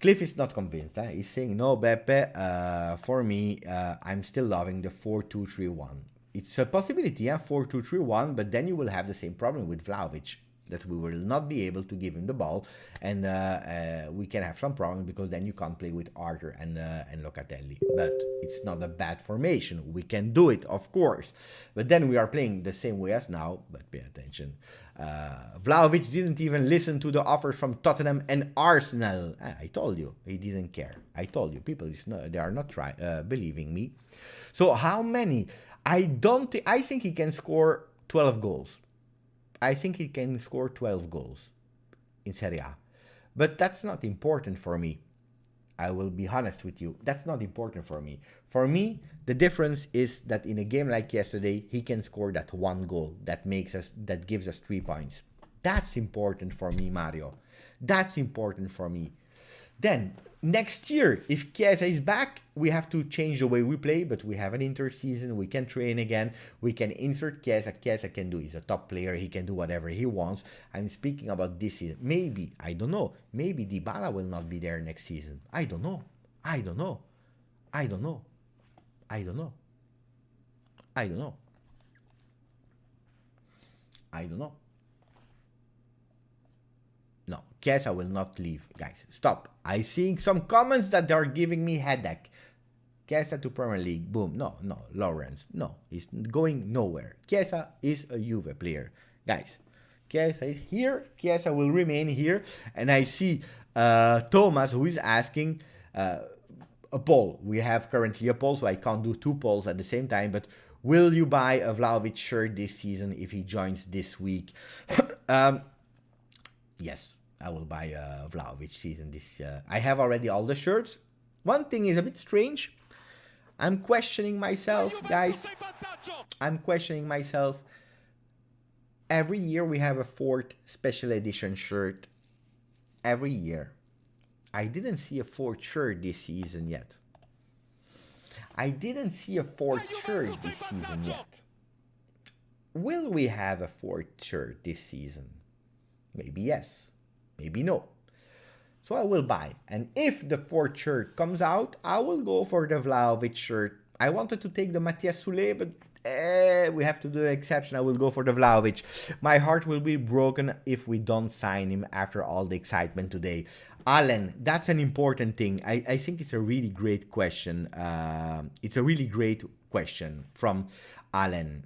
Cliff is not convinced. He's saying, no, Beppe, for me, I'm still loving the 4-2-3-1. It's a possibility, 4-2-3-1, but then you will have the same problem with Vlahovic. that we will not be able to give him the ball, and we can have some problems because then you can't play with Arthur and Locatelli. But it's not a bad formation. We can do it, of course. But then we are playing the same way as now. But pay attention. Vlahovic didn't even listen to the offers from Tottenham and Arsenal. I told you, he didn't care. I told you, people, they are not believing me. So how many? I think he can score 12 goals. I think he can score 12 goals in Serie A. But that's not important for me. I will be honest with you. That's not important for me. For me, the difference is that in a game like yesterday, he can score that one goal that gives us 3 points. That's important for me, Mario. That's important for me. Then, next year, if Chiesa is back, we have to change the way we play, but we have an inter-season, we can train again, we can insert Chiesa. Chiesa can do, he's a top player, he can do whatever he wants. I'm speaking about this season. Maybe, I don't know, maybe Dybala will not be there next season. I don't know. I don't know. I don't know. I don't know. I don't know. I don't know. No, Chiesa will not leave. Guys, stop. I see some comments that are giving me headache. Chiesa to Premier League. Boom. No, Lawrence. No, he's going nowhere. Chiesa is a Juve player. Guys, Chiesa is here. Chiesa will remain here. And I see Thomas, who is asking a poll. We have currently a poll, so I can't do 2 polls at the same time. But will you buy a Vlahovic shirt this season if he joins this week? Yes, I will buy a Vlahovic season this. I have already all the shirts. One thing is a bit strange. I'm questioning myself, guys. I'm questioning myself. Every year we have a 4th special edition shirt. Every year. I didn't see a 4th shirt this season yet. I didn't see a 4th shirt this season yet. Will we have a 4th shirt this season? Maybe yes, maybe no. So I will buy. And if the 4th shirt comes out, I will go for the Vlahovic shirt. I wanted to take the Matthias Soulé, but we have to do an exception. I will go for the Vlahovic. My heart will be broken if we don't sign him after all the excitement today. Alan, that's an important thing. I think it's a really great question. It's a really great question from Alan.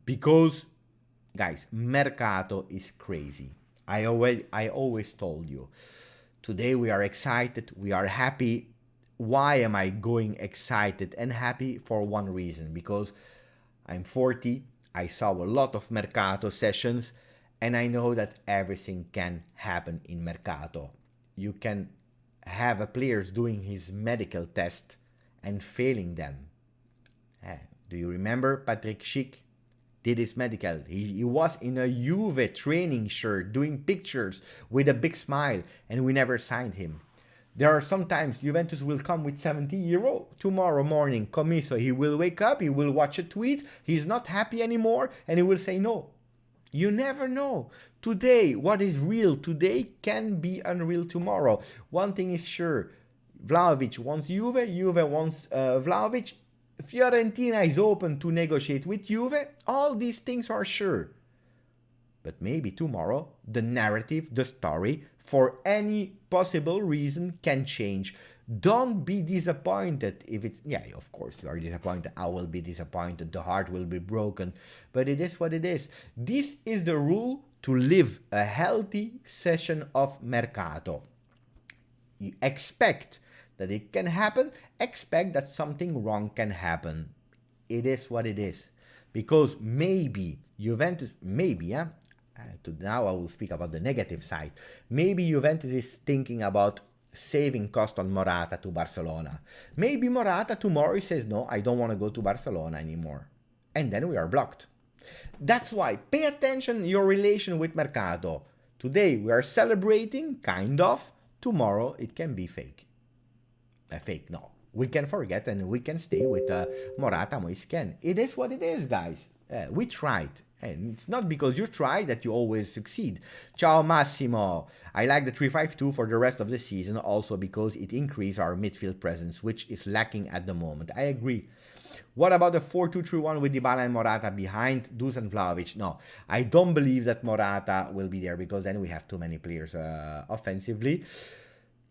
Because, guys, Mercato is crazy. I always told you. Today we are excited, we are happy. Why am I going excited and happy? For one reason. Because I'm 40, I saw a lot of Mercato sessions, and I know that everything can happen in Mercato. You can have a player doing his medical test and failing them. Do you remember Patrick Schick? Did his medical. He was in a Juve training shirt doing pictures with a big smile, and we never signed him. There are sometimes Juventus will come with 70 euro tomorrow morning. Commisso, he will wake up, he will watch a tweet, he's not happy anymore, and he will say no. You never know. Today, what is real today can be unreal tomorrow. One thing is sure. Vlahovic wants Juve, Juve wants Vlahovic. Fiorentina is open to negotiate with Juve. All these things are sure. But maybe tomorrow, the narrative, the story, for any possible reason can change. Don't be disappointed if it's... Yeah, of course you are disappointed. I will be disappointed. The heart will be broken. But it is what it is. This is the rule to live a healthy session of Mercato. You expect that it can happen, expect that something wrong can happen. It is what it is. Because maybe Juventus, now I will speak about the negative side. Maybe Juventus is thinking about saving cost on Morata to Barcelona. Maybe Morata tomorrow says, no, I don't want to go to Barcelona anymore. And then we are blocked. That's why, pay attention your relation with Mercato. Today we are celebrating, kind of. Tomorrow it can be fake. Fake, no. We can forget and we can stay with Morata Moisken. It is what it is, guys. We tried. And it's not because you try that you always succeed. Ciao Massimo. I like the 3-5-2 for the rest of the season also because it increases our midfield presence, which is lacking at the moment. I agree. What about the 4-2-3-1 with Dybala and Morata behind Dusan Vlahovic? No, I don't believe that Morata will be there because then we have too many players offensively.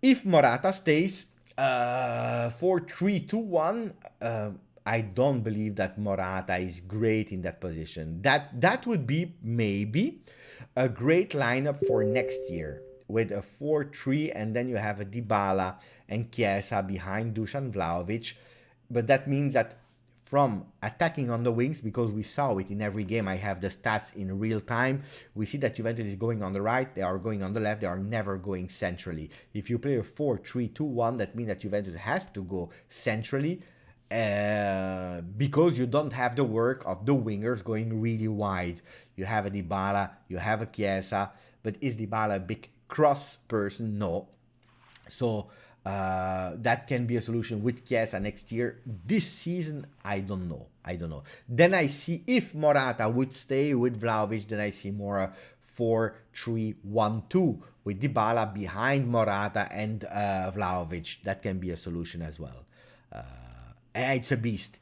If Morata stays 4-3-2-1, I don't believe that Morata is great in that position. That would be maybe a great lineup for next year with a 4-3, and then you have a Dybala and Chiesa behind Dusan Vlahovic. But that means that from attacking on the wings, because we saw it in every game, I have the stats in real time, we see that Juventus is going on the right, they are going on the left, they are never going centrally. If you play a 4-3-2-1, that means that Juventus has to go centrally, because you don't have the work of the wingers going really wide. You have a Dybala, you have a Chiesa, but is Dybala a big cross person? No. So that can be a solution with Chiesa next year. This season, I don't know. Then I see if Morata would stay with Vlahovic, then I see more 4-3-1-2 with Dybala behind Morata and Vlahovic. That can be a solution as well. It's a beast,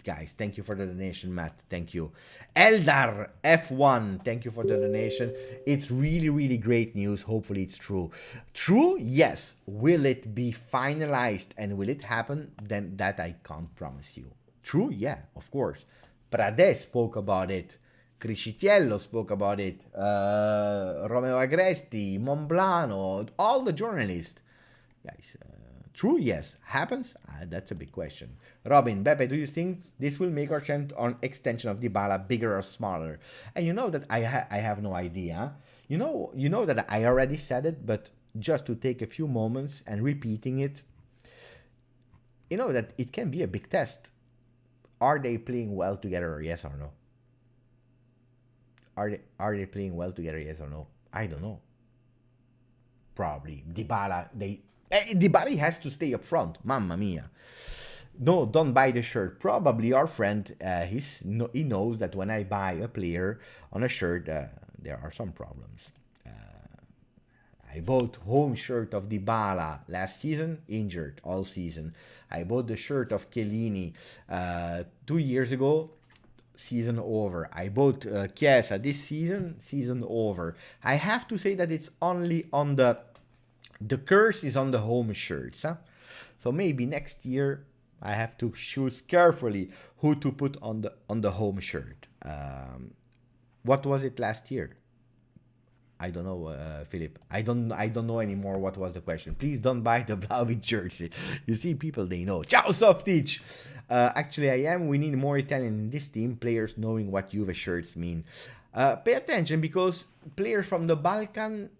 guys. Thank you for the donation, Matt. Thank you. Eldar F1, thank you for the donation. It's really, really great news. Hopefully it's true. True? Yes. Will it be finalized and will it happen? Then that I can't promise you. True? Yeah, of course. Pradè spoke about it. Criscitiello spoke about it. Romeo Agresti, Monblano, all the journalists. Guys, true? Yes. Happens? That's a big question. Robin, Beppe, do you think this will make our chance on extension of Dybala bigger or smaller? And you know that I have no idea. You know that I already said it, but just to take a few moments and repeating it, you know that it can be a big test. Are they playing well together? Yes or no? Are they playing well together? Yes or no? I don't know. Probably Dybala. Dybala has to stay up front. Mamma mia. No, don't buy the shirt. Probably our friend, he knows that when I buy a player on a shirt, there are some problems. I bought home shirt of Dybala last season, injured all season. I bought the shirt of Chiellini 2 years ago, season over. I bought Chiesa this season over. I have to say that it's only on the curse is on the home shirts. Huh? So maybe next year I have to choose carefully who to put on the home shirt. What was it last year? I don't know, Philip. I don't know anymore what was the question. Please don't buy the Vlahovic jersey. You see, people, they know. Ciao, Softic! Actually, I am. We need more Italian in this team. Players knowing what Juve shirts mean. Pay attention, because players from the Balkan,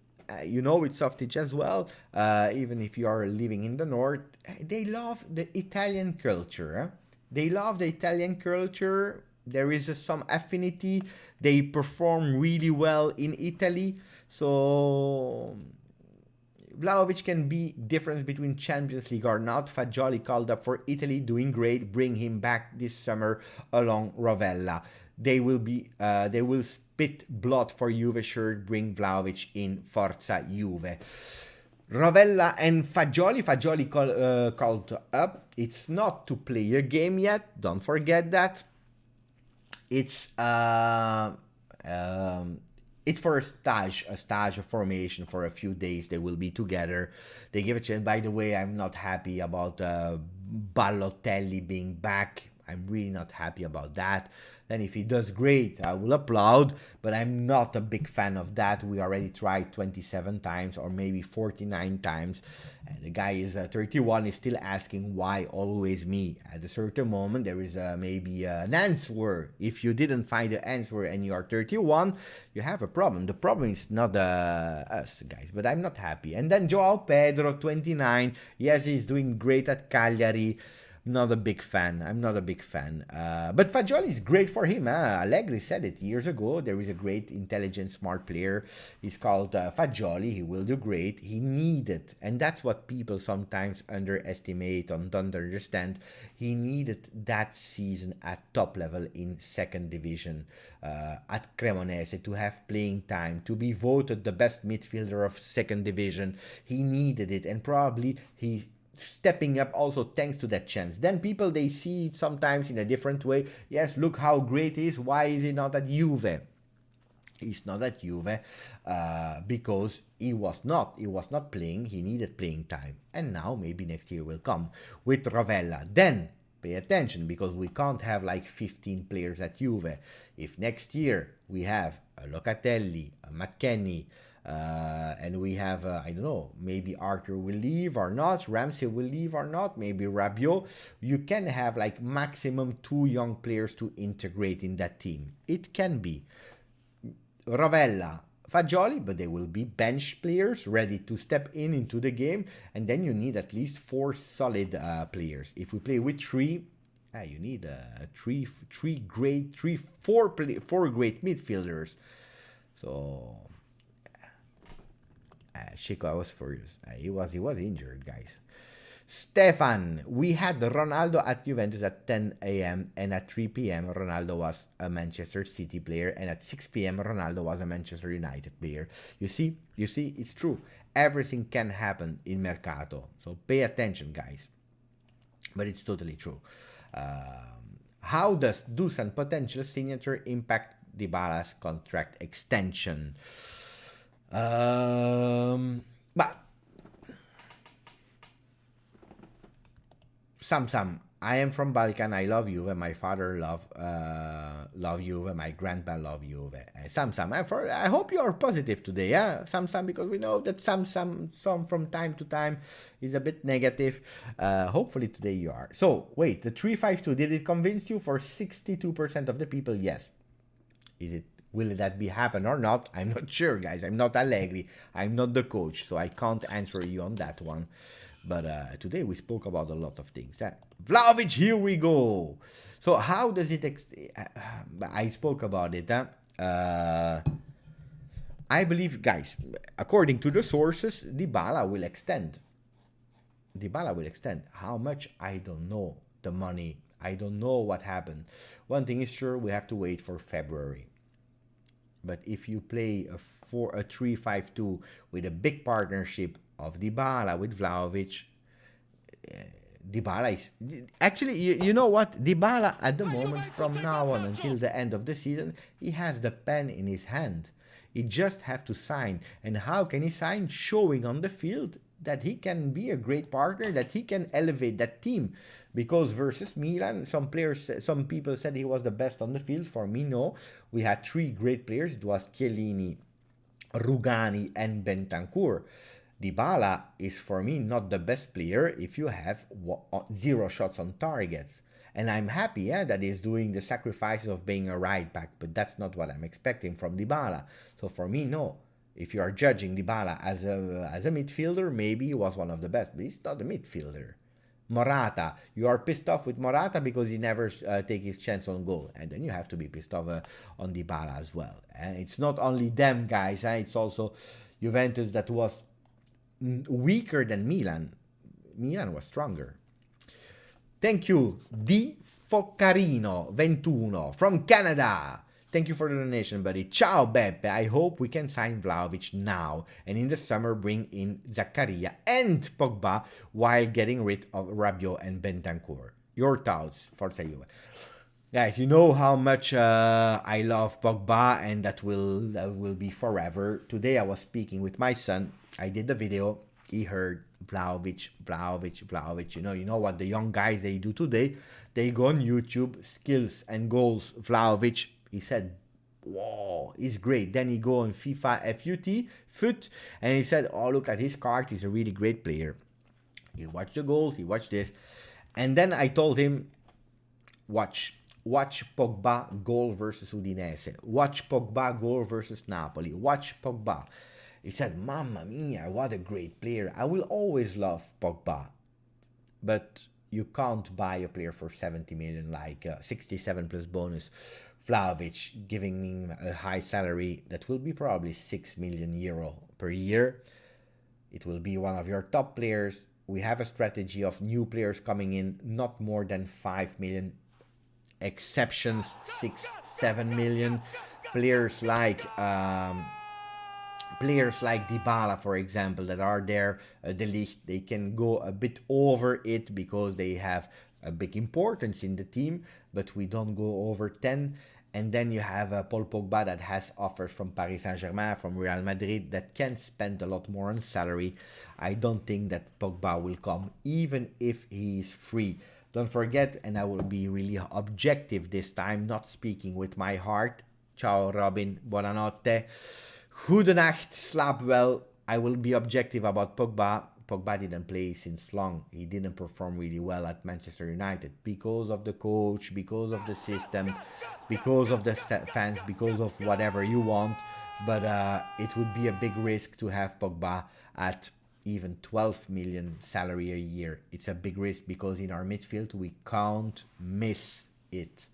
you know, with Softic as well, even if you are living in the north, they love the Italian culture. They love the Italian culture. There is some affinity. They perform really well in Italy. So Vlahovic can be difference between Champions League or not. Fagioli called up for Italy, doing great. Bring him back this summer along Rovella. They will spit blood for Juve shirt. Bring Vlahovic in. Forza Juve. Rovella and Fagioli called up. It's not to play a game yet. Don't forget that. It's for a stage of formation for a few days. They will be together. They give a chance. By the way, I'm not happy about Balotelli being back. I'm really not happy about that. Then if he does great, I will applaud, but I'm not a big fan of that. We already tried 27 times or maybe 49 times. And the guy is 31, is still asking why always me. At a certain moment, there is maybe an answer. If you didn't find the answer and you are 31, you have a problem. The problem is not us, guys, but I'm not happy. And then Joao Pedro, 29. Yes, he's doing great at Cagliari. Not a big fan. I'm not a big fan. But Fagioli is great for him. Allegri said it years ago. There is a great, intelligent, smart player. He's called Fagioli. He will do great. He needed, and that's what people sometimes underestimate or don't understand. He needed that season at top level in second division at Cremonese to have playing time, to be voted the best midfielder of second division. He needed it, and probably he stepping up also thanks to that chance. Then people, they see it sometimes in a different way. Yes, look how great he is. Why is he not at Juve? He's not at Juve because he was not playing. He needed playing time, and now maybe next year will come with Rovella. Then pay attention, because we can't have like 15 players at Juve. If next year we have a Locatelli, a McKennie, and we have, I don't know, maybe Arthur will leave or not, Ramsey will leave or not, maybe Rabiot, you can have like maximum 2 young players to integrate in that team. It can be Rovella, Fagioli, but they will be bench players ready to step into the game, and then you need at least 4 solid players. If we play with 3, you need 4 great midfielders. So Chico, I was furious. He was injured, guys. Stefan, we had Ronaldo at Juventus at 10 a.m. and at 3 p.m. Ronaldo was a Manchester City player, and at 6 p.m. Ronaldo was a Manchester United player. You see, it's true. Everything can happen in Mercato, so pay attention, guys. But it's totally true. How does Dusan potential signature impact Dybala's contract extension? But Sam, I am from Balkan. I love Juve. My father love Juve. My grandpa love Juve. Sam, I hope you are positive today, yeah, Sam, because we know that some from time to time is a bit negative. Hopefully today you are. So wait, the 3-5-2, did it convince you? For 62% of the people, yes. Will that be happen or not? I'm not sure, guys. I'm not Allegri. I'm not the coach, so I can't answer you on that one. But today we spoke about a lot of things. Vlahovic, here we go. So how does it... I spoke about it. I believe, guys, according to the sources, Dybala will extend. How much? I don't know. The money. I don't know what happened. One thing is sure, we have to wait for February. But if you play a 3-5-2 with a big partnership of Dybala with Vlahovic, Dybala is... Actually, you know what? Dybala, at the moment, from now on until the end of the season, he has the pen in his hand. He just have to sign. And how can he sign? Showing on the field that he can be a great partner, that he can elevate that team. Because versus Milan, some people said he was the best on the field. For me, no. We had 3 great players. It was Chiellini, Rugani, and Bentancur. Dybala is, for me, not the best player if you have 0 shots on targets. And I'm happy that he's doing the sacrifices of being a right back, but that's not what I'm expecting from Dybala. So for me, no. If you are judging Dybala as a midfielder, maybe he was one of the best, but he's not a midfielder. Morata, you are pissed off with Morata because he never take his chance on goal, and then you have to be pissed off on Dybala as well. And it's not only them, guys. It's also Juventus that was weaker than Milan. Milan was stronger. Thank you, Di Foccarino 21 from Canada. Thank you for the donation, buddy. Ciao, Beppe. I hope we can sign Vlahovic now and in the summer bring in Zaccaria and Pogba while getting rid of Rabiot and Bentancur. Your thoughts, Forza Juve. Guys, you know how much I love Pogba, and that will be forever. Today I was speaking with my son. I did the video. He heard Vlahovic. You know what the young guys, they do today? They go on YouTube, skills and goals, Vlahovic. He said, whoa, he's great. Then he go on FIFA FUT, and he said, oh, look at his card. He's a really great player. He watched the goals. He watched this. And then I told him, watch Pogba goal versus Udinese. Watch Pogba goal versus Napoli. Watch Pogba. He said, Mamma mia, what a great player. I will always love Pogba. But you can't buy a player for 70 million, like 67 plus bonus. Vlahovic, giving him a high salary that will be probably 6 million euro per year. It will be one of your top players. We have a strategy of new players coming in, not more than 5 million. Exceptions, 6-7 million. Players like players like Dybala, for example, that are there, De Ligt, they can go a bit over it because they have a big importance in the team, but we don't go over 10. And then you have Paul Pogba that has offers from Paris Saint-Germain, from Real Madrid, that can spend a lot more on salary. I don't think that Pogba will come, even if he is free. Don't forget, and I will be really objective this time, not speaking with my heart. Ciao Robin, buonanotte. Goedenacht, slaap wel. I will be objective about Pogba. Pogba didn't play since long. He didn't perform really well at Manchester United because of the coach, because of the system, because of the fans, because of whatever you want. But it would be a big risk to have Pogba at even 12 million salary a year. It's a big risk because in our midfield we can't miss it.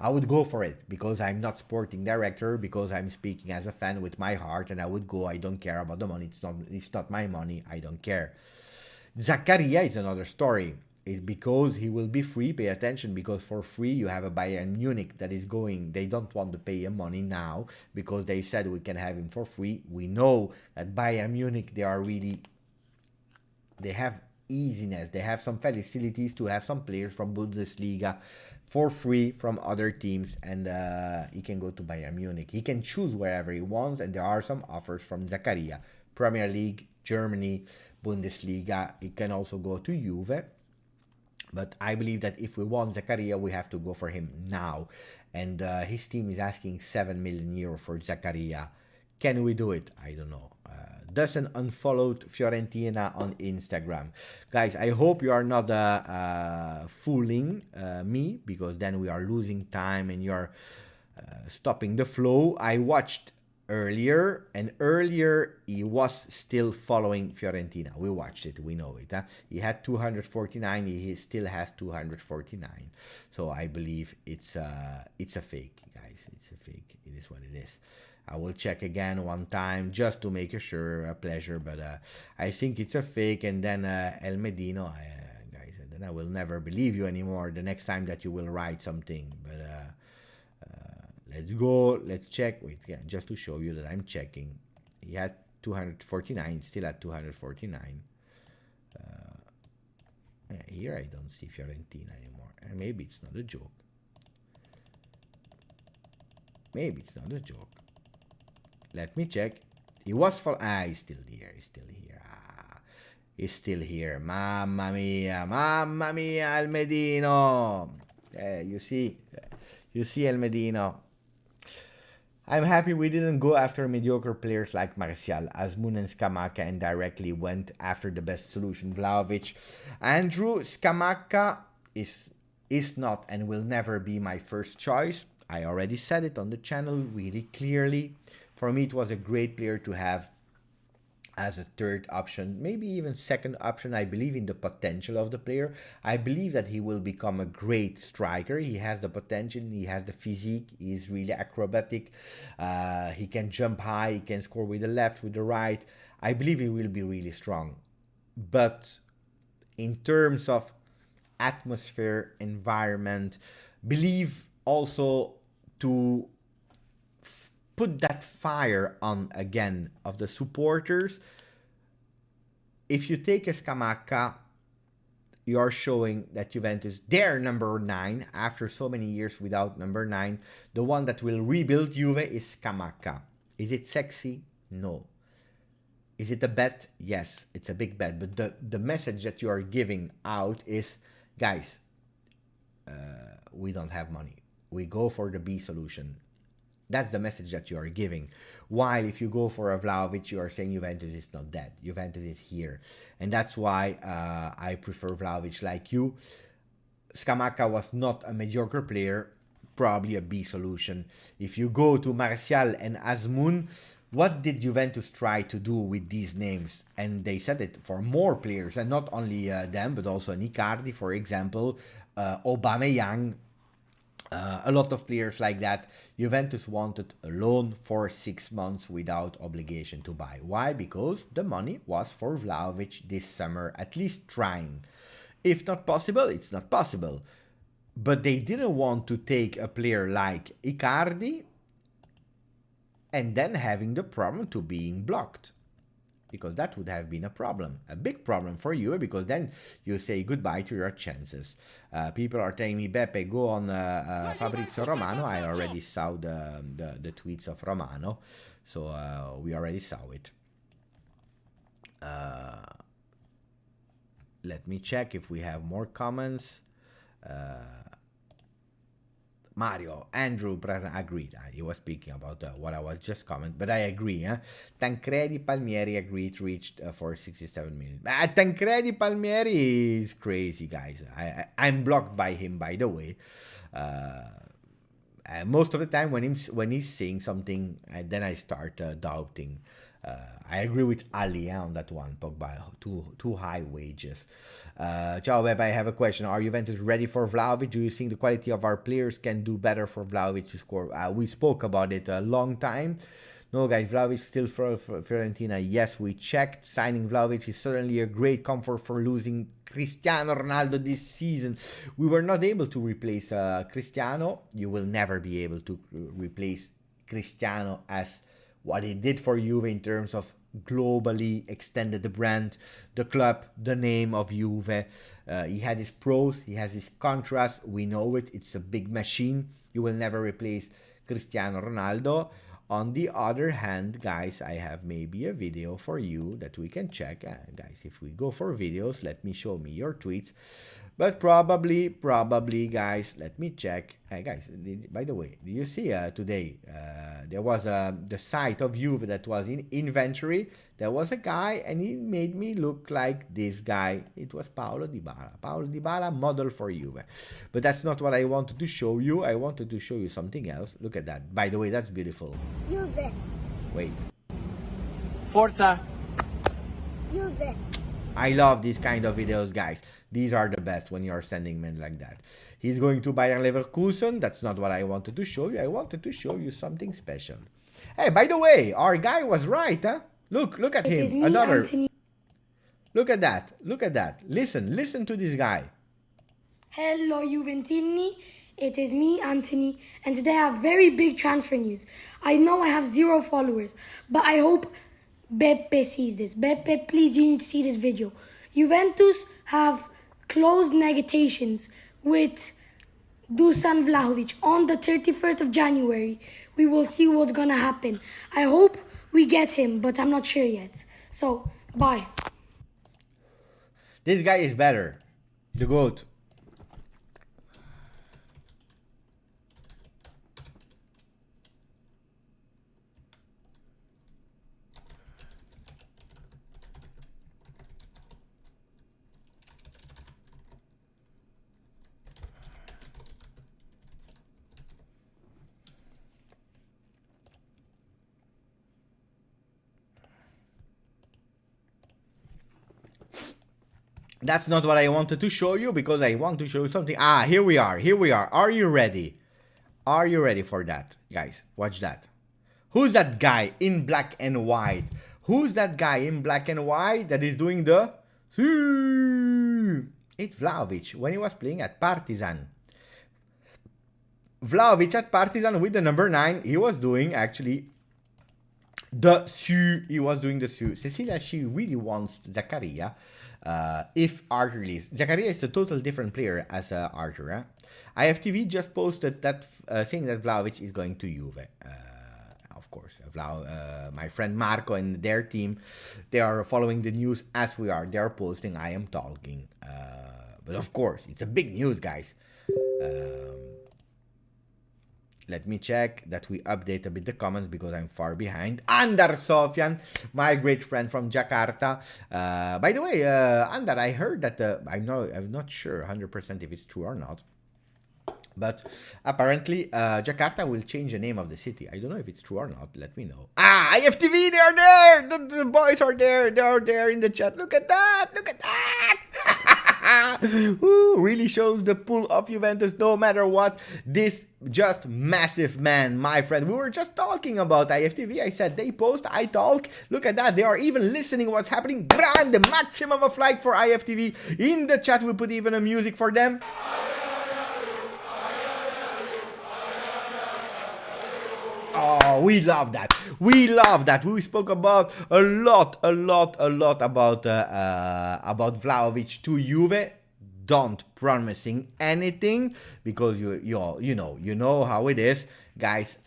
I would go for it because I'm not sporting director, because I'm speaking as a fan with my heart, and I would go. I don't care about the money. It's not my money. I don't care. Zakaria is another story. It's because he will be free. Pay attention, because for free you have a Bayern Munich that is going. They don't want to pay him money now because they said we can have him for free. We know that Bayern Munich, they have easiness. They have some facilities to have some players from Bundesliga for free from other teams, and he can go to Bayern Munich. He can choose wherever he wants, and there are some offers from Zakaria. Premier League, Germany, Bundesliga. He can also go to Juve. But I believe that if we want Zakaria, we have to go for him now. And his team is asking 7 million euro for Zakaria. Can we do it? I don't know. Dusan unfollowed Fiorentina on Instagram. Guys, I hope you are not fooling me, because then we are losing time and you're stopping the flow. I watched earlier, and earlier he was still following Fiorentina. We watched it, we know it. He had 249, he still has 249. So I believe it's a fake, guys. It's a fake. It is what it is. I will check again one time just to make sure, a pleasure, but I think it's a fake. And then El Medino, guys, then I will never believe you anymore the next time that you will write something. But let's go, let's check. Wait, yeah, just to show you that I'm checking. He had 249, still at 249. Here I don't see Fiorentina anymore. And maybe it's not a joke. Maybe it's not a joke. Let me check. He was for... he's still here. He's still here. He's still here. Mamma mia. Mamma mia, El Medino. You see? You see, El Medino. I'm happy we didn't go after mediocre players like Martial, Azmoun and Scamacca, and directly went after the best solution, Vlahovic. Andrew, Scamacca is not and will never be my first choice. I already said it on the channel really clearly. For me, it was a great player to have as a third option, maybe even second option. I believe in the potential of the player. I believe that he will become a great striker. He has the potential, he has the physique, he is really acrobatic. He can jump high, he can score with the left, with the right. I believe he will be really strong. But in terms of atmosphere, environment, believe also to put that fire on again of the supporters. If you take a Scamacca, you are showing that Juventus, their number 9, after so many years without number 9, the one that will rebuild Juve is Scamacca. Is it sexy? No. Is it a bet? Yes, it's a big bet. But the message that you are giving out is, guys, we don't have money. We go for the B solution. That's the message that you are giving. While if you go for a Vlahovic, you are saying Juventus is not dead. Juventus is here. And that's why I prefer Vlahovic like you. Scamacca was not a mediocre player, probably a B solution. If you go to Martial and Azmoun, what did Juventus try to do with these names? And they said it for more players, and not only them, but also Icardi, for example, Aubameyang, a lot of players like that. Juventus wanted a loan for 6 months without obligation to buy. Why? Because the money was for Vlahovic this summer, at least trying. If not possible, it's not possible. But they didn't want to take a player like Icardi and then having the problem to being blocked. Because that would have been a problem, a big problem for you, because then you say goodbye to your chances. People are telling me, Beppe, go on Fabrizio Romano. I already saw the tweets of Romano, so we already saw it. Let me check if we have more comments. Mario, Andrew agreed. He was speaking about what I was just commenting, but I agree. Tancredi Palmieri agreed, reached for 67 million. Tancredi Palmieri is crazy, guys. I'm blocked by him, by the way. Most of the time when he's saying something, then I start doubting. I agree with Ali on that one. Pogba, too high wages. Ciao Web, I have a question. Are Juventus ready for Vlahovic? Do you think the quality of our players can do better for Vlahovic to score? We spoke about it a long time. No, guys, Vlahovic still for Fiorentina. Yes, we checked. Signing Vlahovic is certainly a great comfort for losing Cristiano Ronaldo this season. We were not able to replace Cristiano. You will never be able to replace Cristiano as what he did for Juve in terms of globally extended the brand, the club, the name of Juve. He had his pros, he has his contras. We know it. It's a big machine. You will never replace Cristiano Ronaldo. On the other hand, guys, I have maybe a video for you that we can check. Guys, if we go for videos, let me show me your tweets. But probably, guys, let me check. Hey, guys, by the way, do you see today there was the site of Juve that was in inventory. There was a guy, and he made me look like this guy. It was Paulo Dybala. Paulo Dybala, model for Juve. But that's not what I wanted to show you. I wanted to show you something else. Look at that. By the way, that's beautiful. Juve. Wait. Forza. Juve. I love these kind of videos, guys. These are the best when you are sending men like that. He's going to Bayer Leverkusen. That's not what I wanted to show you. I wanted to show you something special. Hey, by the way, our guy was right, huh? Look at him. Another. Anthony. Look at that. Look at that. Listen to this guy. Hello, Juventini. It is me, Anthony, and today I have very big transfer news. I know I have 0 followers, but I hope Beppe sees this. Beppe, please, you need to see this video. Juventus have closed negotiations with Dusan Vlahovic on the 31st of January. We will see what's gonna happen. I hope we get him, but I'm not sure yet. So, bye. This guy is better. The GOAT. That's not what I wanted to show you, because I want to show you something. Here we are. Are you ready? Are you ready for that? Guys, watch that. Who's that guy in black and white? Who's that guy in black and white that is doing the... It's Vlahovic, when he was playing at Partizan. Vlahovic at Partizan with the number 9, he was doing actually the su. He was doing the su. Cecilia, she really wants Zaccaria. If Arthur leaves. Zaccaria is a total different player as Arthur. IFTV just posted that saying that Vlahovic is going to Juve. Of course, my friend Marco and their team, they are following the news as we are. They are posting, I am talking. But of course, it's a big news, guys. Let me check that we update a bit the comments because I'm far behind. Andar Sofian, my great friend from Jakarta. By the way, Andar, I heard that I'm not sure 100% if it's true or not. But apparently, Jakarta will change the name of the city. I don't know if it's true or not. Let me know. IFTV, they are there. The boys are there. They are there in the chat. Look at that. Look at that. Ooh, really shows the pull of Juventus no matter what. This just massive man, my friend. We were just talking about IFTV. I said they post, I talk. Look at that. They are even listening what's happening. Grande, maximum of like for IFTV. In the chat, we put even a music for them. Oh, we love that. We love that. We spoke about a lot about Vlahovic to Juve. Don't promising anything because you know how it is, guys.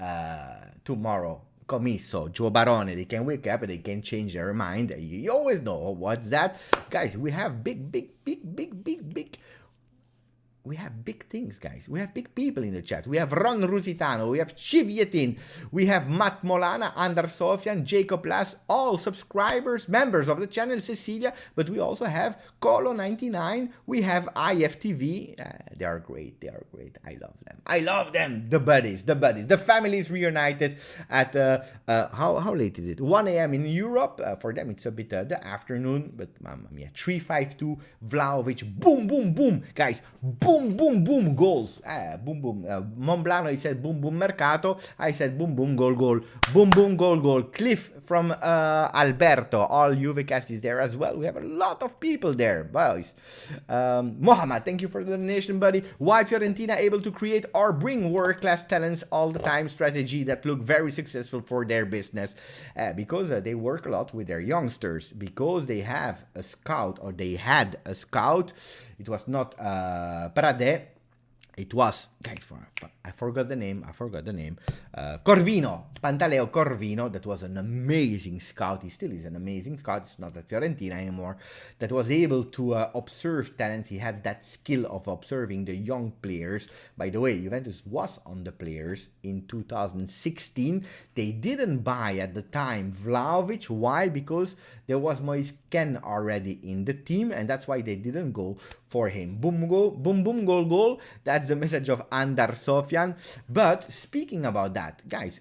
Tomorrow, Commisso, Joe Barone, they can wake up and they can change their mind. You always know what's that, guys. We have big. We have big things, guys. We have big people in the chat. We have Ron Rusitano, we have Civietin, we have Matt Molana, Andar Sofian, Jacob Lass, all subscribers, members of the channel, Cecilia, but we also have Colo99, we have IFTV. They are great, I love them. The buddies. The family is reunited at, how late is it? 1 a.m. in Europe. For them, it's a bit the afternoon, but mamma mia. 3-5-2, Vlahovic, boom, guys, boom, goals. Boom. Monblano, he said boom, mercato. I said boom, goal. Boom, goal. Cliff from Alberto. All Juve cast is there as well. We have a lot of people there, boys. Mohammed, thank you for the donation, buddy. Why Fiorentina able to create or bring world-class talents all the time? Strategy that look very successful for their business. Because they work a lot with their youngsters. Because they have a scout, or they had a scout. It was not Pradè. It was, guys, I forgot the name. Corvino, Pantaleo Corvino, that was an amazing scout. He still is an amazing scout. It's not at Fiorentina anymore. That was able to observe talents. He had that skill of observing the young players. By the way, Juventus was on the players in 2016. They didn't buy at the time Vlahovic. Why? Because there was Moise Kean already in the team, and that's why they didn't go for him. Boom, goal. That's the message of Andar Sofian. But speaking about that, guys,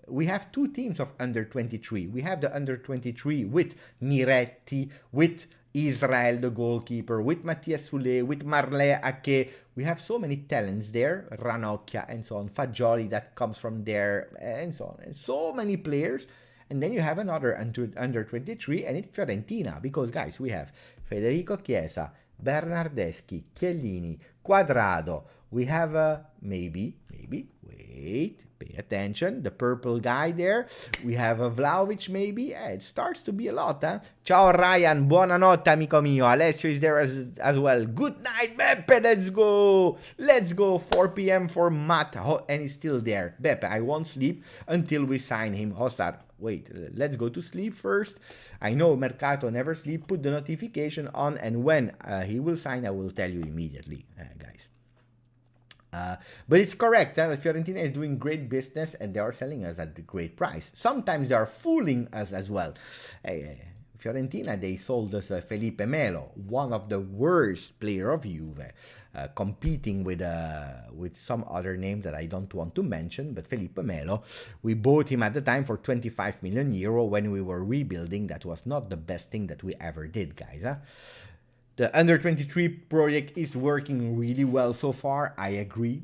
we have two teams of under 23. We have the under 23 with Miretti, with Israel, the goalkeeper, with Mattias Sule, with Marley Ake. We have so many talents there, Ranocchia and so on, Fagioli that comes from there, and so on, and so many players. And then you have another under 23, and it's Fiorentina, because, guys, we have Federico Chiesa, Bernardeschi, Chiellini, Quadrado. We have maybe, wait, pay attention, the purple guy there. We have a Vlahovic maybe. It starts to be a lot, huh? Ciao Ryan, buonanotte amico mio. Alessio is there as well. Good night, Beppe, let's go. 4 p.m. for Matt, and he's still there. Beppe, I won't sleep until we sign him. Hostar, wait, let's go to sleep first. I know Mercato never sleep. Put the notification on, and when he will sign, I will tell you immediately, guys. But it's correct that Fiorentina is doing great business and they are selling us at a great price. Sometimes they are fooling us as well. Fiorentina, they sold us Felipe Melo, one of the worst player of Juve, competing with some other name that I don't want to mention, but Felipe Melo. We bought him at the time for 25 million euro when we were rebuilding. That was not the best thing that we ever did, guys. The under-23 project is working really well so far. I agree.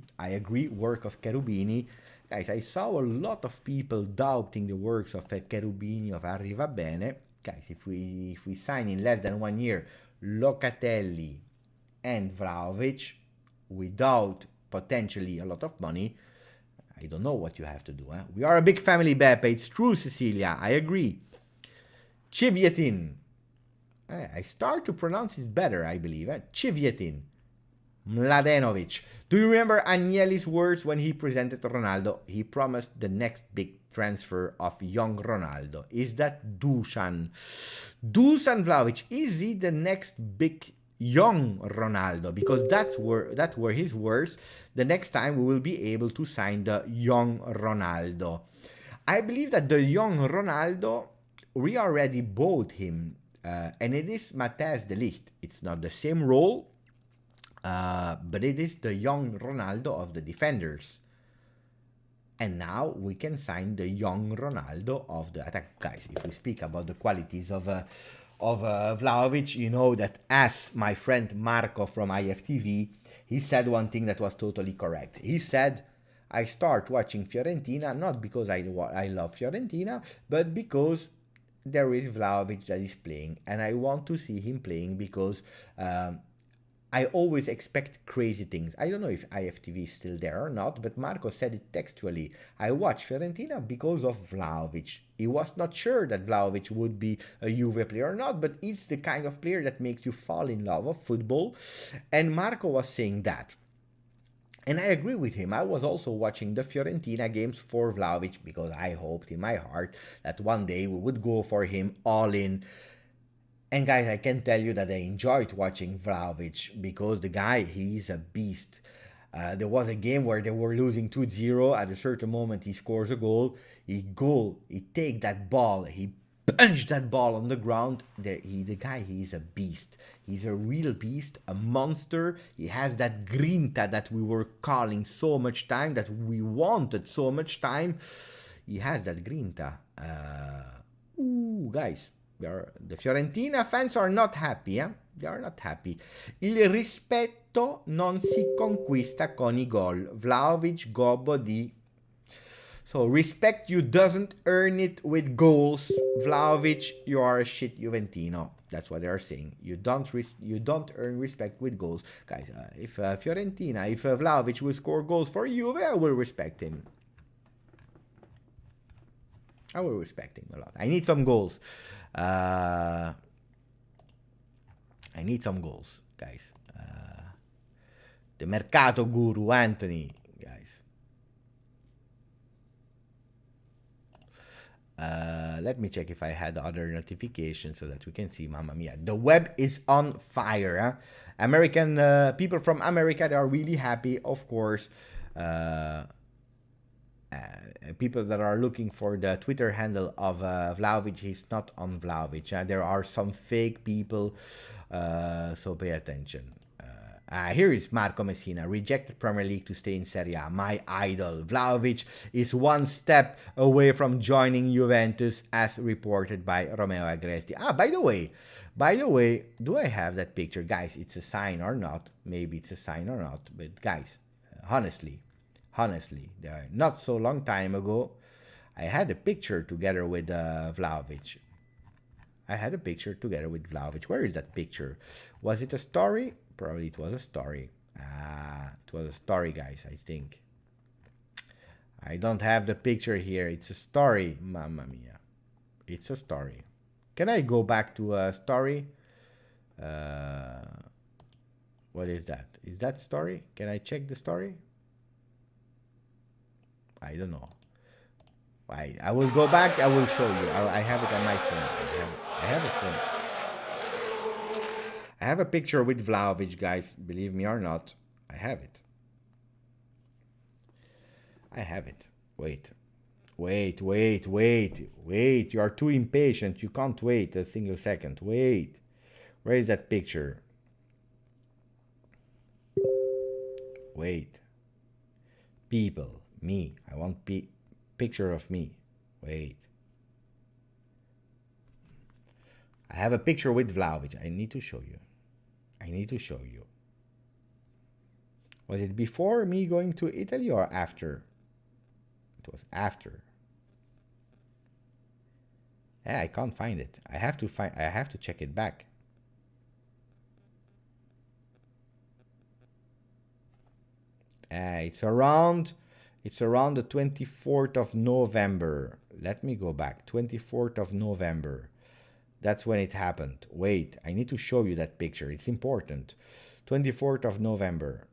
Work of Cherubini. Guys, I saw a lot of people doubting the works of Cherubini, of Arriva Bene. Guys, if we sign in less than 1 year Locatelli and Vlahovic without potentially a lot of money, I don't know what you have to do. We are a big family, Beppe. It's true, Cecilia. I agree. Civietin. I start to pronounce it better, I believe. Civietin. Mladenovic. Do you remember Agnelli's words when he presented Ronaldo? He promised the next big transfer of young Ronaldo. Is that Dusan Vlahovic? Is he the next big young Ronaldo? Because that were his words. The next time we will be able to sign the young Ronaldo. I believe that the young Ronaldo, we already bought him. And it is Matthijs de Ligt. It's not the same role, but it is the young Ronaldo of the defenders. And now we can sign the young Ronaldo of the attack. Guys, if we speak about the qualities of Vlahovic, you know that, as my friend Marco from IFTV, he said one thing that was totally correct. He said, I start watching Fiorentina not because I love Fiorentina, but because there is Vlahovic that is playing, and I want to see him playing because I always expect crazy things. I don't know if IFTV is still there or not, but Marco said it textually. I watched Fiorentina because of Vlahovic. He was not sure that Vlahovic would be a Juve player or not, but he's the kind of player that makes you fall in love with football. And Marco was saying that. And I agree with him. I was also watching the Fiorentina games for Vlahovic because I hoped in my heart that one day we would go for him all in. And guys, I can tell you that I enjoyed watching Vlahovic because the guy, he's a beast. There was a game where they were losing 2-0. At a certain moment, he scores a goal. He take that ball. He punched that ball on the ground. The guy, he's a beast. He's a real beast, a monster. He has that grinta that we were calling so much time, that we wanted so much time. He has that grinta. Guys. The Fiorentina fans are not happy, eh? They are not happy. Il rispetto non si conquista con I gol. Vlahovic gobbo di... So, respect you doesn't earn it with goals. Vlahovic, you are a shit Juventino. That's what they are saying. You don't earn respect with goals. Guys, if Fiorentina, if Vlahovic will score goals for Juve, I will respect him. I will respect him a lot. I need some goals. I need some goals, guys. The Mercato Guru, Anthony, guys. Let me check if I had other notifications so that we can see. Mamma mia. The web is on fire. Huh? American people from America, they are really happy, of course. People that are looking for the Twitter handle of Vlahovic, he's not on Vlahovic. There are some fake people, so pay attention. Here is Marco Messina, rejected Premier League to stay in Serie A. My idol. Vlahovic is one step away from joining Juventus, as reported by Romeo Agresti. By the way, do I have that picture? Guys, it's a sign or not? Maybe it's a sign or not, but guys, honestly, not so long time ago, I had a picture together with Vlahovic. Where is that picture? Was it a story? Probably it was a story. It was a story, guys, I think. I don't have the picture here. It's a story. Mamma mia. It's a story. Can I go back to a story? What is that? Is that story? Can I check the story? I don't know. I will go back. I will show you. I have it on my phone. I have a phone. I have a picture with Vlahovic, guys. Believe me or not, I have it. Wait. You are too impatient. You can't wait a single second. Wait. Where is that picture? Wait. People. Me. I want picture of me. Wait. I have a picture with Vlahovic. I need to show you. Was it before me going to Italy or after? It was after. Yeah, I can't find it. I have to check it back. It's around the 24th of November. Let me go back. 24th of November. That's when it happened. Wait, I need to show you that picture. It's important. 24th of November.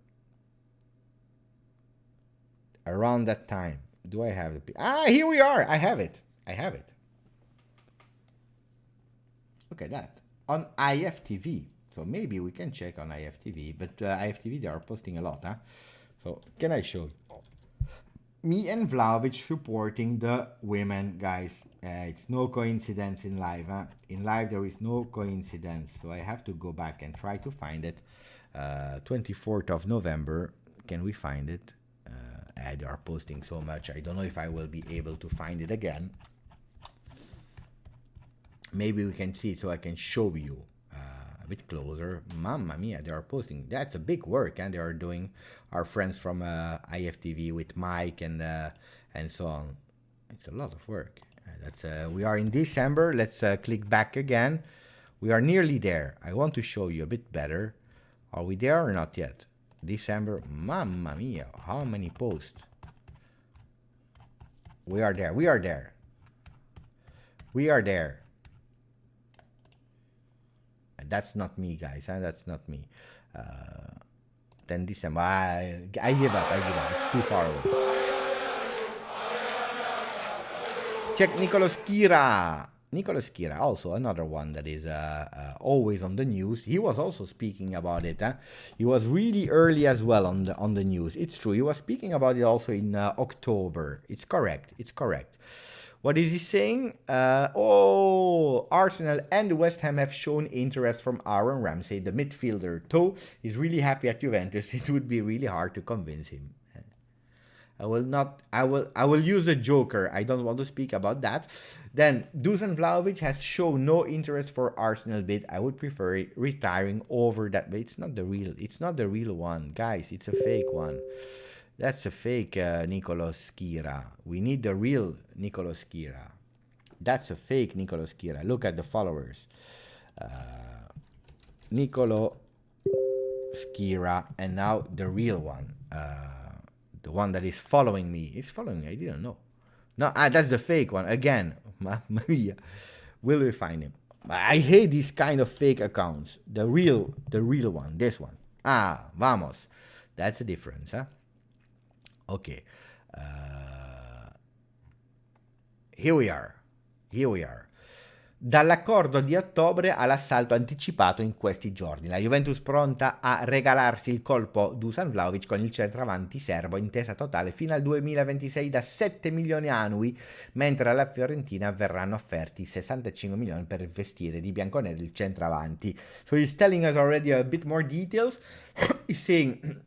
Around that time. Do I have the... here we are. I have it. Look at that. On IFTV. So maybe we can check on IFTV. But IFTV, they are posting a lot, huh? So can I show you? Me and Vlahovic supporting the women, guys. It's no coincidence in live. Huh? In live, there is no coincidence. So I have to go back and try to find it. 24th of November. Can we find it? They are posting so much. I don't know if I will be able to find it again. Maybe we can see it so I can show you a bit closer. Mamma mia, they are posting. That's a big work, and they are doing. Our friends from IFTV with Mike and so on. It's a lot of work. We are in December. Let's click back again. We are nearly there. I want to show you a bit better Are we there or not yet? December, mamma mia, how many posts? We are there, we are there. We are there. And that's not me, guys, huh? That's not me. 10 December, I give up, it's too far away. Check Nicolas Kira. Nicolas Kira, also another one that is always on the news. He was also speaking about it. He was really early as well on the news. It's true. He was speaking about it also in October. It's correct. It's correct. What is he saying? Arsenal and West Ham have shown interest from Aaron Ramsey, the midfielder. Though he's really happy at Juventus, it would be really hard to convince him. I will use a joker. I don't want to speak about that. Then Dusan Vlahovic has shown no interest for Arsenal bid. I would prefer retiring over that, but it's not the real one, guys. It's a fake one. That's a fake Nicolas Kira. We need the real Nicolas Kira. That's a fake Nicolas Kira. Look at the followers. Nicolas Kira, and now the real one. The one that is following me. It's following me. I didn't know. No, that's the fake one. Again. Maria. Will we find him? I hate these kind of fake accounts. The real one. This one. Vamos. That's the difference, huh? Okay. Here we are. Dall'accordo di ottobre all'assalto anticipato in questi giorni. La Juventus pronta a regalarsi il colpo Dusan Vlahovic con il centravanti serbo, intesa totale fino al 2026 da 7 milioni annui, mentre alla Fiorentina verranno offerti 65 milioni per investire di bianconero il centravanti. So he's telling us already a bit more details. He's saying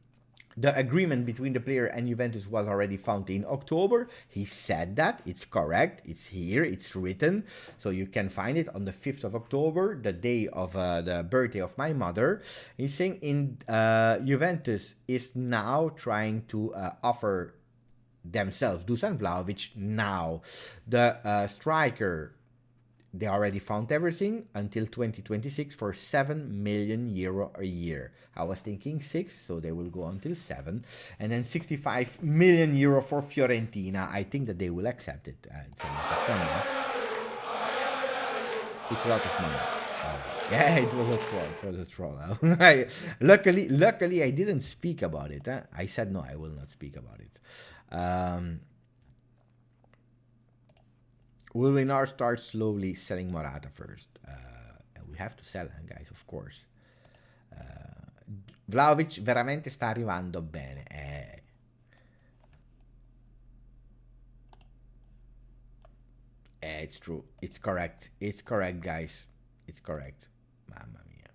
the agreement between the player and Juventus was already found in October. He said that. It's correct. It's here. It's written. So you can find it on the 5th of October, the day of the birthday of my mother. He's saying Juventus is now trying to offer themselves Dusan Vlahovic now. The striker, they already found everything until 2026 for 7 million euro a year. I was thinking 6, so they will go until 7. And then 65 million euro for Fiorentina. I think that they will accept it. It's a lot of money. It's a lot of money. Yeah, it was a troll. Luckily, I didn't speak about it. I said no, I will not speak about it. Will we now start slowly selling Morata first? And we have to sell him, guys, of course. Vlahovic veramente sta arrivando bene. It's true. It's correct. It's correct, guys. It's correct. Mamma mia.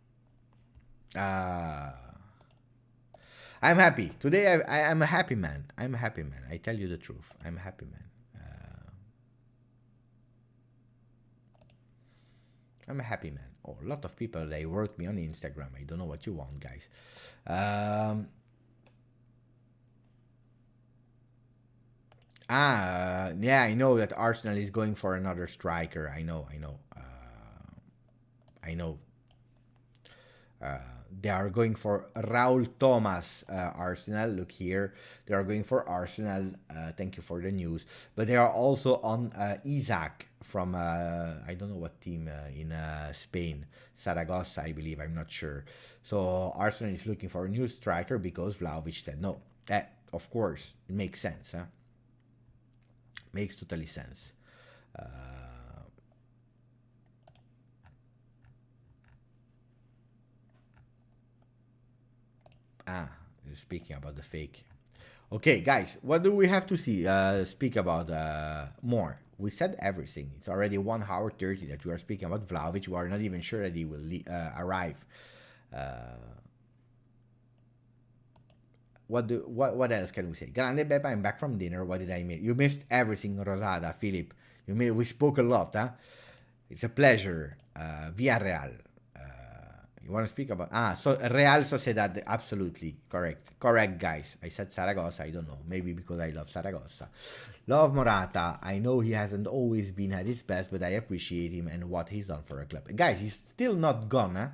I'm happy. Today I'm a happy man. I'm a happy man. I tell you the truth. I'm a happy man. I'm a happy man. Oh, a lot of people, they wrote me on Instagram. I don't know what you want, guys. Yeah, I know that Arsenal is going for another striker. I know. They are going for Raul Thomas, Arsenal. Look here. They are going for Arsenal. Thank you for the news. But they are also on Isaac from, I don't know what team in Spain. Zaragoza, I believe. I'm not sure. So Arsenal is looking for a new striker because Vlahovic said no. That, of course, it makes sense. Huh? Makes totally sense. Speaking about the fake. Okay, guys, what do we have to speak about more? We said everything. It's already 1 hour 30 that we are speaking about Vlahovic. We are not even sure that he will arrive. What else can we say? Grande Beppa, I'm back from dinner. What did I miss? You missed everything, Rosada, Philip. We spoke a lot, huh? It's a pleasure. Villarreal. You want to speak about... so Real Sociedad, absolutely. Correct, guys. I said Zaragoza, I don't know. Maybe because I love Zaragoza. Love Morata. I know he hasn't always been at his best, but I appreciate him and what he's done for a club. Guys, he's still not gone, huh?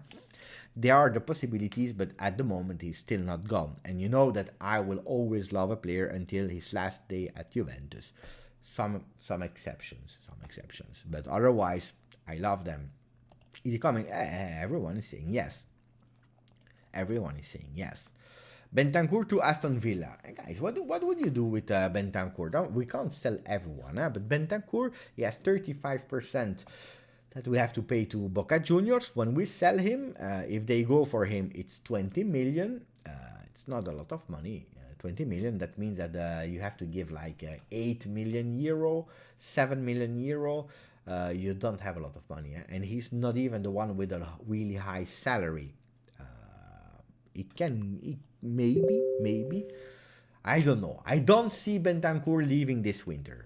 there are the possibilities, but at the moment he's still not gone. And you know that I will always love a player until his last day at Juventus. Some exceptions, but otherwise I love them. Is he coming? Everyone is saying yes. Everyone is saying yes. Bentancur to Aston Villa. Guys, what would you do with Bentancur? We can't sell everyone, but Bentancur, he has 35% that we have to pay to Boca Juniors. When we sell him, if they go for him, it's 20 million. It's not a lot of money. 20 million, that means that you have to give like 8 million euro, 7 million euro. You don't have a lot of money. And he's not even the one with a really high salary. Maybe. I don't know. I don't see Bentancur leaving this winter.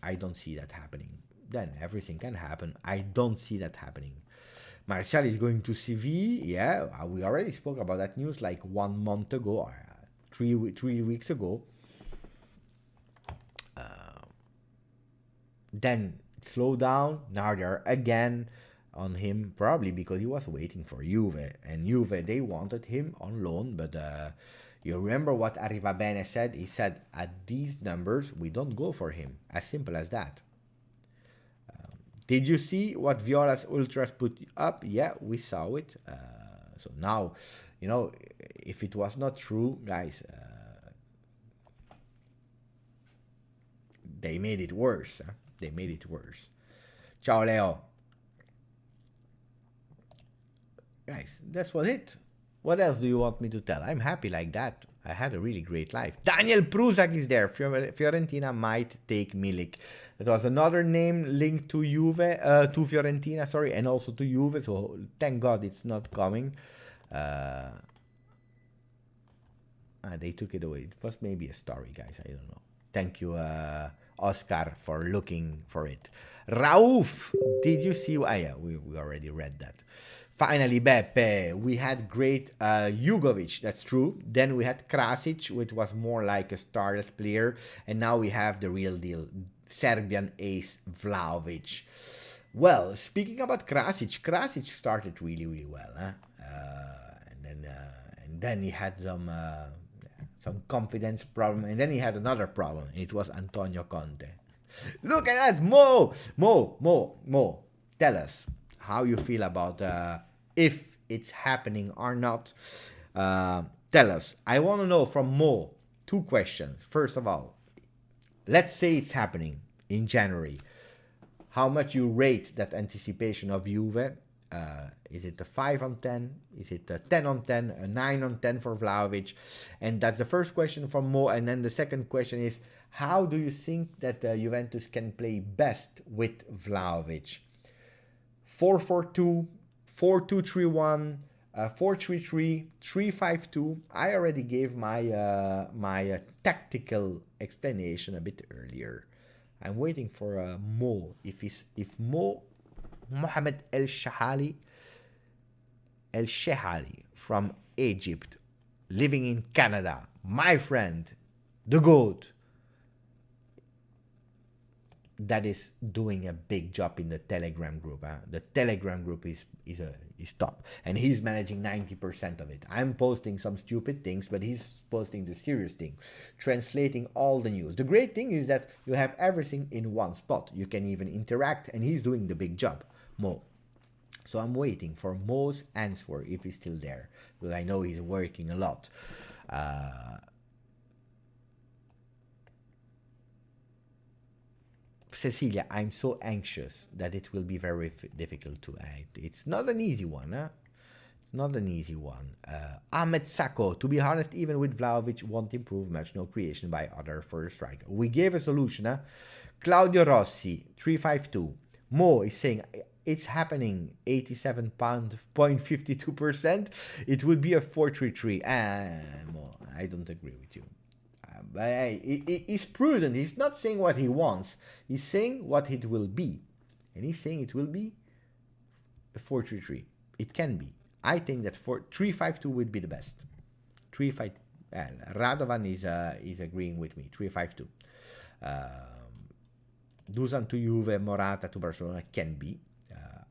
I don't see that happening. Then everything can happen. I don't see that happening. Martial is going to Sevilla. Yeah, we already spoke about that news like 1 month ago, 3 weeks ago. Then slow down. Now they're again on him, probably because he was waiting for Juve, and Juve, they wanted him on loan, but you remember what Arrivabene said? He said, at these numbers, we don't go for him. As simple as that. Did you see what Viola's Ultras put up? Yeah, we saw it. So now, you know, if it was not true, guys, they made it worse. They made it worse. Ciao, Leo. Guys, that's what it. What else do you want me to tell? I'm happy like that. I had a really great life. Daniel Prusak is there. Fiorentina might take Milik. That was another name linked to Juve, to Fiorentina, sorry, and also to Juve. So thank God it's not coming. They took it away. It was maybe a story, guys. I don't know. Thank you, Oscar, for looking for it. Rauf, did you see? Yeah, we already read that. Finally, Beppe, we had great Jugovic, that's true. Then we had Krasic, which was more like a starlet player. And now we have the real deal, Serbian ace Vlahovic. Well, speaking about Krasic started really, really well. And then he had some confidence problem. And then he had another problem. And it was Antonio Conte. Look at that, Mo. Tell us how you feel about if it's happening or not. Tell us. I want to know from Mo 2 questions. First of all, let's say it's happening in January. How much you rate that anticipation of Juve? Is it a 5 on 10? Is it a 10 on 10? A 9 on 10 for Vlahovic? And that's the first question from Mo. And then the second question is, how do you think that Juventus can play best with Vlahovic? 4-4-2, 4-2-3-1, 4-3-3, 3-5-2. I already gave my tactical explanation a bit earlier. I'm waiting for Mo. If Mo Mohamed El Shehali from Egypt, living in Canada, my friend, the GOAT, that is doing a big job in the Telegram group. The Telegram group is top, and he's managing 90% of it. I'm posting some stupid things, but he's posting the serious thing, translating all the news. The great thing is that you have everything in one spot. You can even interact, and he's doing the big job, Mo. So I'm waiting for Mo's answer if he's still there, because I know he's working a lot. Cecilia, I'm so anxious that it will be very difficult to act. It's not an easy one, huh? It's not an easy one. Ahmed Sako, to be honest, even with Vlahovic, won't improve much. No creation by other for a striker. We gave a solution, huh? Claudio Rossi, 352. Mo is saying it's happening, 87.52%. It would be a 4-3-3. Mo, I don't agree with you. He's prudent. He's not saying what he wants. He's saying what it will be. And he's saying it will be a 4-3-3. It can be. I think that 3-5-2 would be the best. 3-5. Radovan is agreeing with me. 3-5-2. Dusan to Juve, Morata to Barcelona can be.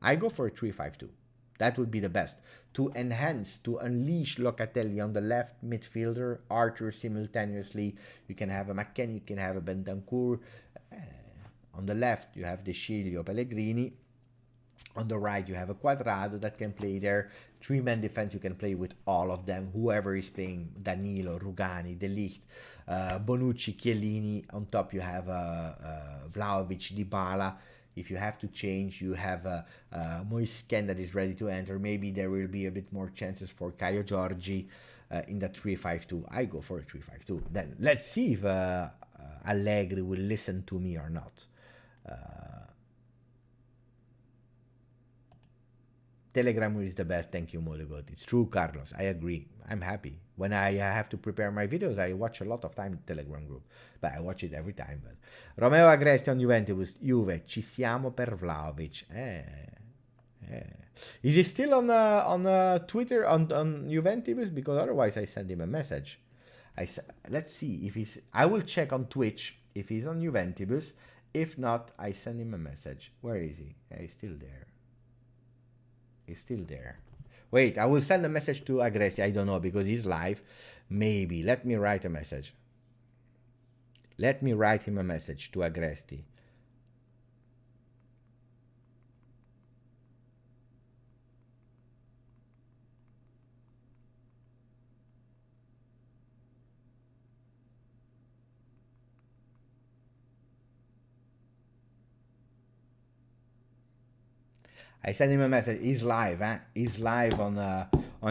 I go for a 3-5-2. That would be the best. To enhance, to unleash Locatelli on the left midfielder, Arthur simultaneously. You can have a McKennie, you can have a Bentancur. On the left, you have De Sciglio, Pellegrini. On the right, you have a Quadrado that can play there. Three-man defense, you can play with all of them. Whoever is playing, Danilo, Rugani, De Ligt, Bonucci, Chiellini. On top, you have Vlahovic, Dybala. If you have to change, you have Moisken that is ready to enter. Maybe there will be a bit more chances for Caio Giorgi in the 3-5-2. I go for a 3-5-2. Then let's see if Allegri will listen to me or not. Telegram is the best. Thank you, Mologot. It's true, Carlos. I agree. I'm happy. When I have to prepare my videos, I watch a lot of time the Telegram group. But I watch it every time. But Romeo Agresti on Juventus. Juve, ci siamo per Vlahovic. Is he still on Twitter, on Juventus? Because otherwise I send him a message. Let's see if he's... I will check on Twitch if he's on Juventus. If not, I send him a message. Where is he? He's still there. He's still there. Wait, I will send a message to Agresti. I don't know because he's live. Maybe. Let me write a message. Let me write him a message to Agresti. I sent him a message. He's live, He's live on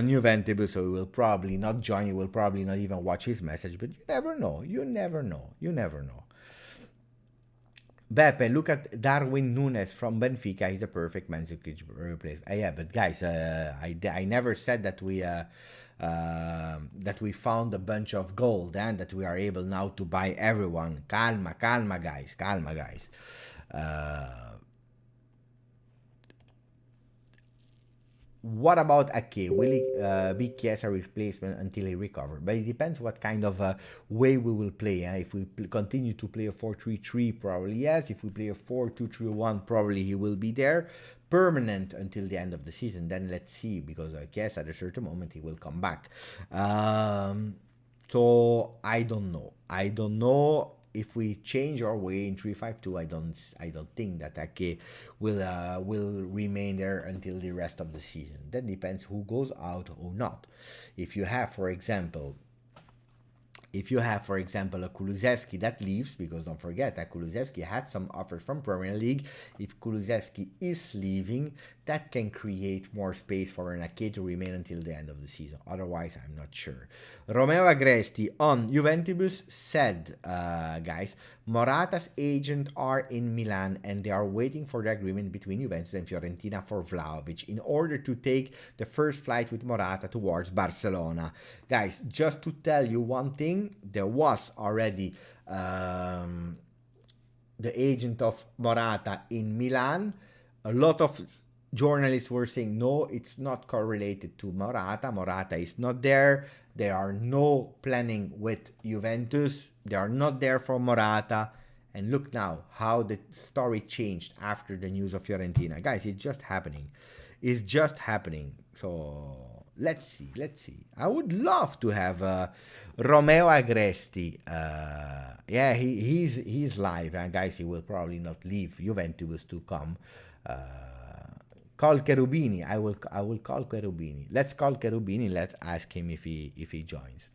Juventus, so he will probably not join. You will probably not even watch his message, but you never know. You never know. You never know. Beppe, look at Darwin Nunes from Benfica. He's a perfect Mandzukic replacement. Yeah, but guys, I never said that we found a bunch of gold and that we are able now to buy everyone. Calma, guys. Calma, guys. What about Ake? Will he be Chiesa replacement until he recovers? But it depends what kind of way we will play. If we continue to play a 4-3-3, probably yes. If we play a 4-2-3-1, probably he will be there permanent until the end of the season. Then let's see, because Chiesa at a certain moment he will come back. So I don't know. I don't know. If we change our way in 3-5-2, I don't think that Ake will remain there until the rest of the season. That depends who goes out or not. If you have, for example, a Kulusevski that leaves, because don't forget that Kulusevski had some offers from Premier League. If Kulusevski is leaving, that can create more space for an Ake to remain until the end of the season. Otherwise, I'm not sure. Romeo Agresti on Juventus said, guys, Morata's agent are in Milan and they are waiting for the agreement between Juventus and Fiorentina for Vlahovic in order to take the first flight with Morata towards Barcelona. Guys, just to tell you one thing, there was already the agent of Morata in Milan. A lot of journalists were saying, no, it's not correlated to Morata. Morata is not there. There are no planning with Juventus. They are not there for Morata. And look now how the story changed after the news of Fiorentina. Guys, it's just happening. It's just happening. So let's see. I would love to have Romeo Agresti. Yeah, he's live. And guys, he will probably not leave Juventus to come. Call Cherubini. I will call Cherubini. Let's call Cherubini. Let's ask him if he joins.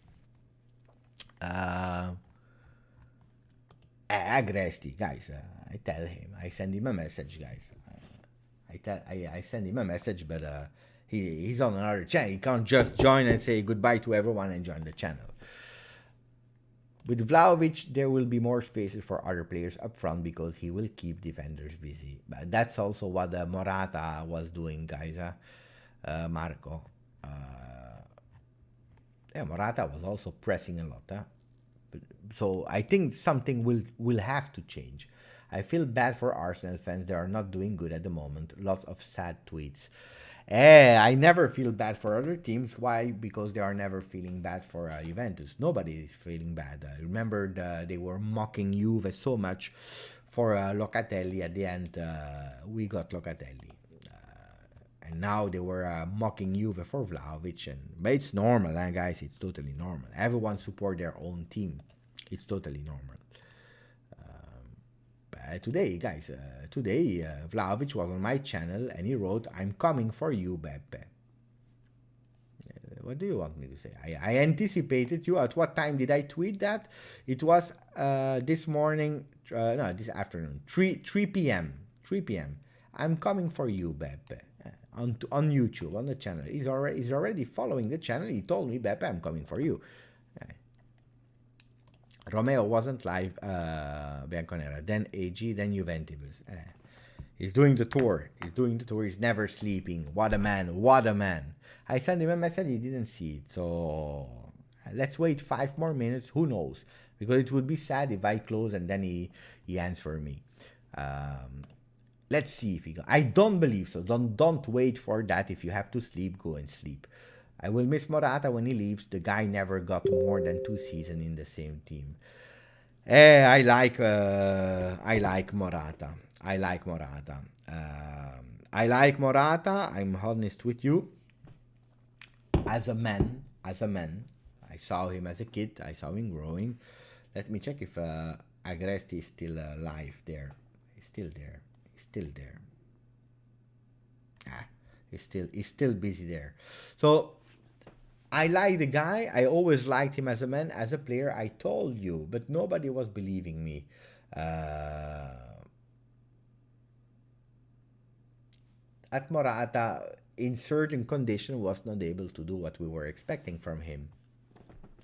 Agresti, guys. I tell him. I send him a message, guys. I send him a message, but he's on another channel. He can't just join and say goodbye to everyone and join the channel. With Vlahovic, there will be more spaces for other players up front because he will keep defenders busy. But that's also what Morata was doing, guys. Marco. Yeah, Morata was also pressing a lot. So I think something will have to change. I feel bad for Arsenal fans. They are not doing good at the moment. Lots of sad tweets. I never feel bad for other teams. Why? Because they are never feeling bad for Juventus. Nobody is feeling bad. Remember, they were mocking Juve so much for Locatelli. At the end, we got Locatelli. And now they were mocking Juve for Vlahovic, but it's normal, guys. It's totally normal. Everyone support their own team. It's totally normal. Today, guys, Vlahovic was on my channel and he wrote, "I'm coming for you, Beppe." What do you want me to say? I anticipated you. At what time did I tweet that? It was this morning, no, this afternoon, 3 p.m. 3 p.m. I'm coming for you, Beppe. On YouTube, on the channel. He's already following the channel. He told me, "Beppe, I'm coming for you." Romeo wasn't live, Bianconera, then AG, then Juventus. He's doing the tour. He's never sleeping. What a man. I sent him a message, he didn't see it. So let's wait 5 more minutes. Who knows? Because it would be sad if I close and then he answer me. Let's see if he goes. I don't believe so. Don't wait for that. If you have to sleep, go and sleep. I will miss Morata when he leaves. The guy never got more than 2 seasons in the same team. I like Morata. I'm honest with you. As a man, I saw him as a kid. I saw him growing. Let me check if Agresti is still alive there. He's still there. He's still busy there. So I like the guy. I always liked him as a man, as a player. I told you, but nobody was believing me. At Morata, in certain conditions, was not able to do what we were expecting from him.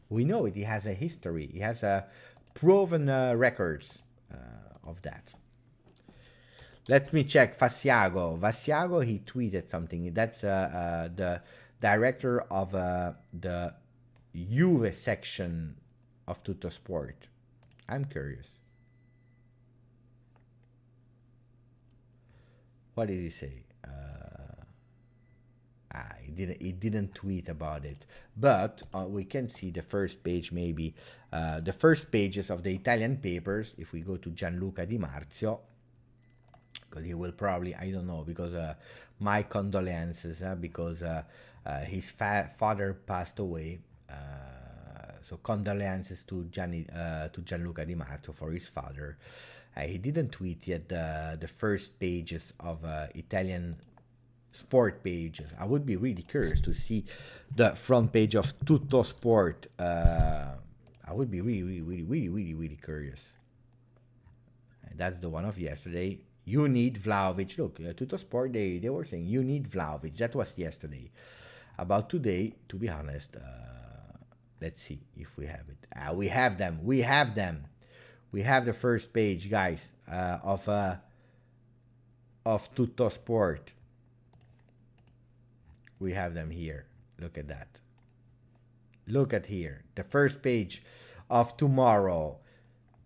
We know it. He has a history. He has a proven records of that. Let me check. Vasiago, he tweeted something. That's the director of the Juve section of Tutto Sport. I'm curious. What did he say? He didn't tweet about it, but we can see the first page, maybe the first pages of the Italian papers. If we go to Gianluca Di Marzio, because he will probably, I don't know, because my condolences, because his father passed away. So condolences to Gianluca Di Marzio for his father. He didn't tweet yet the first pages of Italian sport pages. I would be really curious to see the front page of Tutto Sport. I would be really curious. And that's the one of yesterday. You need Vlahovic. Look, Tutto Sport, they were saying you need Vlahovic. That was yesterday. About today, to be honest, let's see if we have it. We have them. We have the first page, guys, of Tutto Sport. We have them here. Look at that. Look at here. The first page of tomorrow.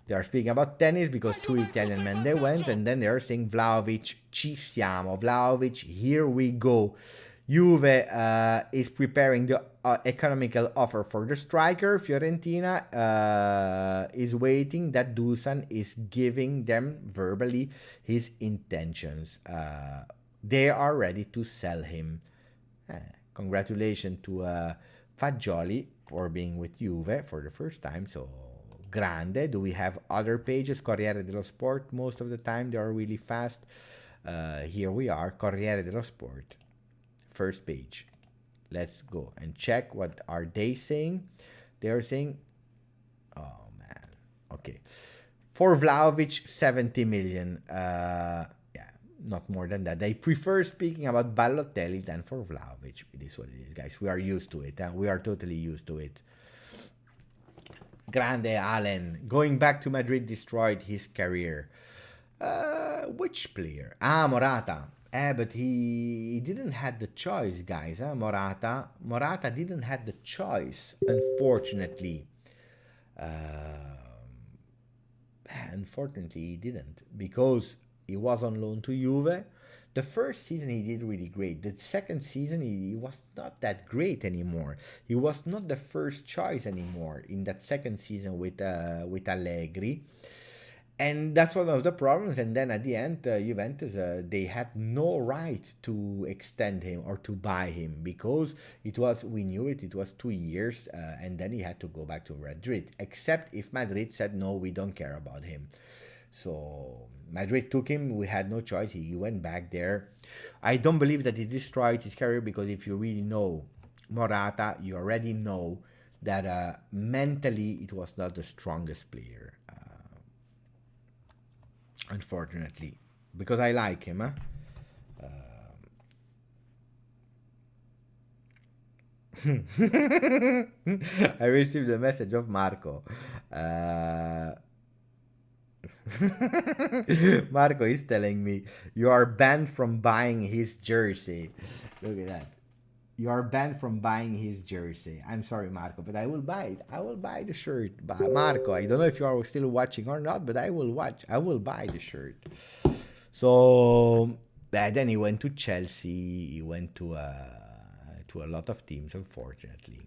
They are speaking about tennis because 2 Italian men they went, and then they are saying Vlahovic, ci siamo. Vlahovic, here we go. Juve is preparing the economical offer for the striker. Fiorentina is waiting that Dusan is giving them verbally his intentions. They are ready to sell him. Congratulations to Fagioli for being with Juve for the first time. So grande. Do we have other pages? Corriere dello Sport. Most of the time they are really fast. Here we are. Corriere dello Sport. First page. Let's go and check what are they saying. They are saying, oh man, okay, for Vlahovic 70 million. Not more than that. They prefer speaking about Balotelli than for Vlahovic. It is what it is, guys. We are used to it. We are totally used to it. Grande Allen. Going back to Madrid destroyed his career. Which player? Morata. But he didn't have the choice, guys. Morata didn't have the choice, unfortunately. Unfortunately, he didn't, because he was on loan to Juve. The first season he did really great. The second season he was not that great anymore. He was not the first choice anymore in that second season with Allegri. And that's one of the problems. And then at the end, Juventus, they had no right to extend him or to buy him, because we knew it was 2 years, and then he had to go back to Madrid, except if Madrid said, no, we don't care about him. So Madrid took him. We had no choice. He went back there. I don't believe that he destroyed his career, because if you really know Morata, you already know that mentally it was not the strongest player. Unfortunately, because I like him. I received a message of Marco. Marco is telling me you are banned from buying his jersey. Look at that. You are banned from buying his jersey. I'm sorry, Marco, but I will buy it. I will buy the shirt. Marco, I don't know if you are still watching or not, but I will watch. I will buy the shirt. So then he went to Chelsea. He went to a lot of teams, unfortunately.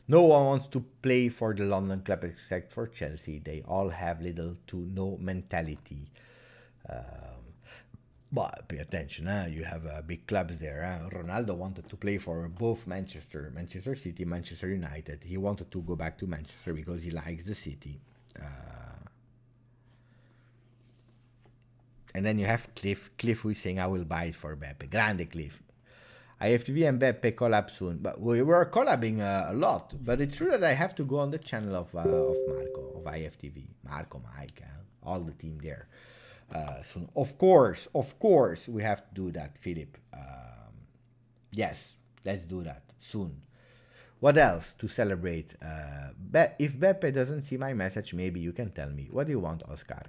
No one wants to play for the London club except for Chelsea. They all have little to no mentality. But pay attention, you have big clubs there. Ronaldo wanted to play for both Manchester City, Manchester United. He wanted to go back to Manchester because he likes the city. And then you have Cliff who is saying, I will buy it for Beppe. Grande Cliff. IFTV and Beppe collab soon. But we were collabing a lot. But it's true that I have to go on the channel of Marco, of IFTV. Marco, Mike, all the team there. So of course, we have to do that, Philip. Yes, let's do that soon. What else to celebrate? If Beppe doesn't see my message, maybe you can tell me. What do you want, Oscar?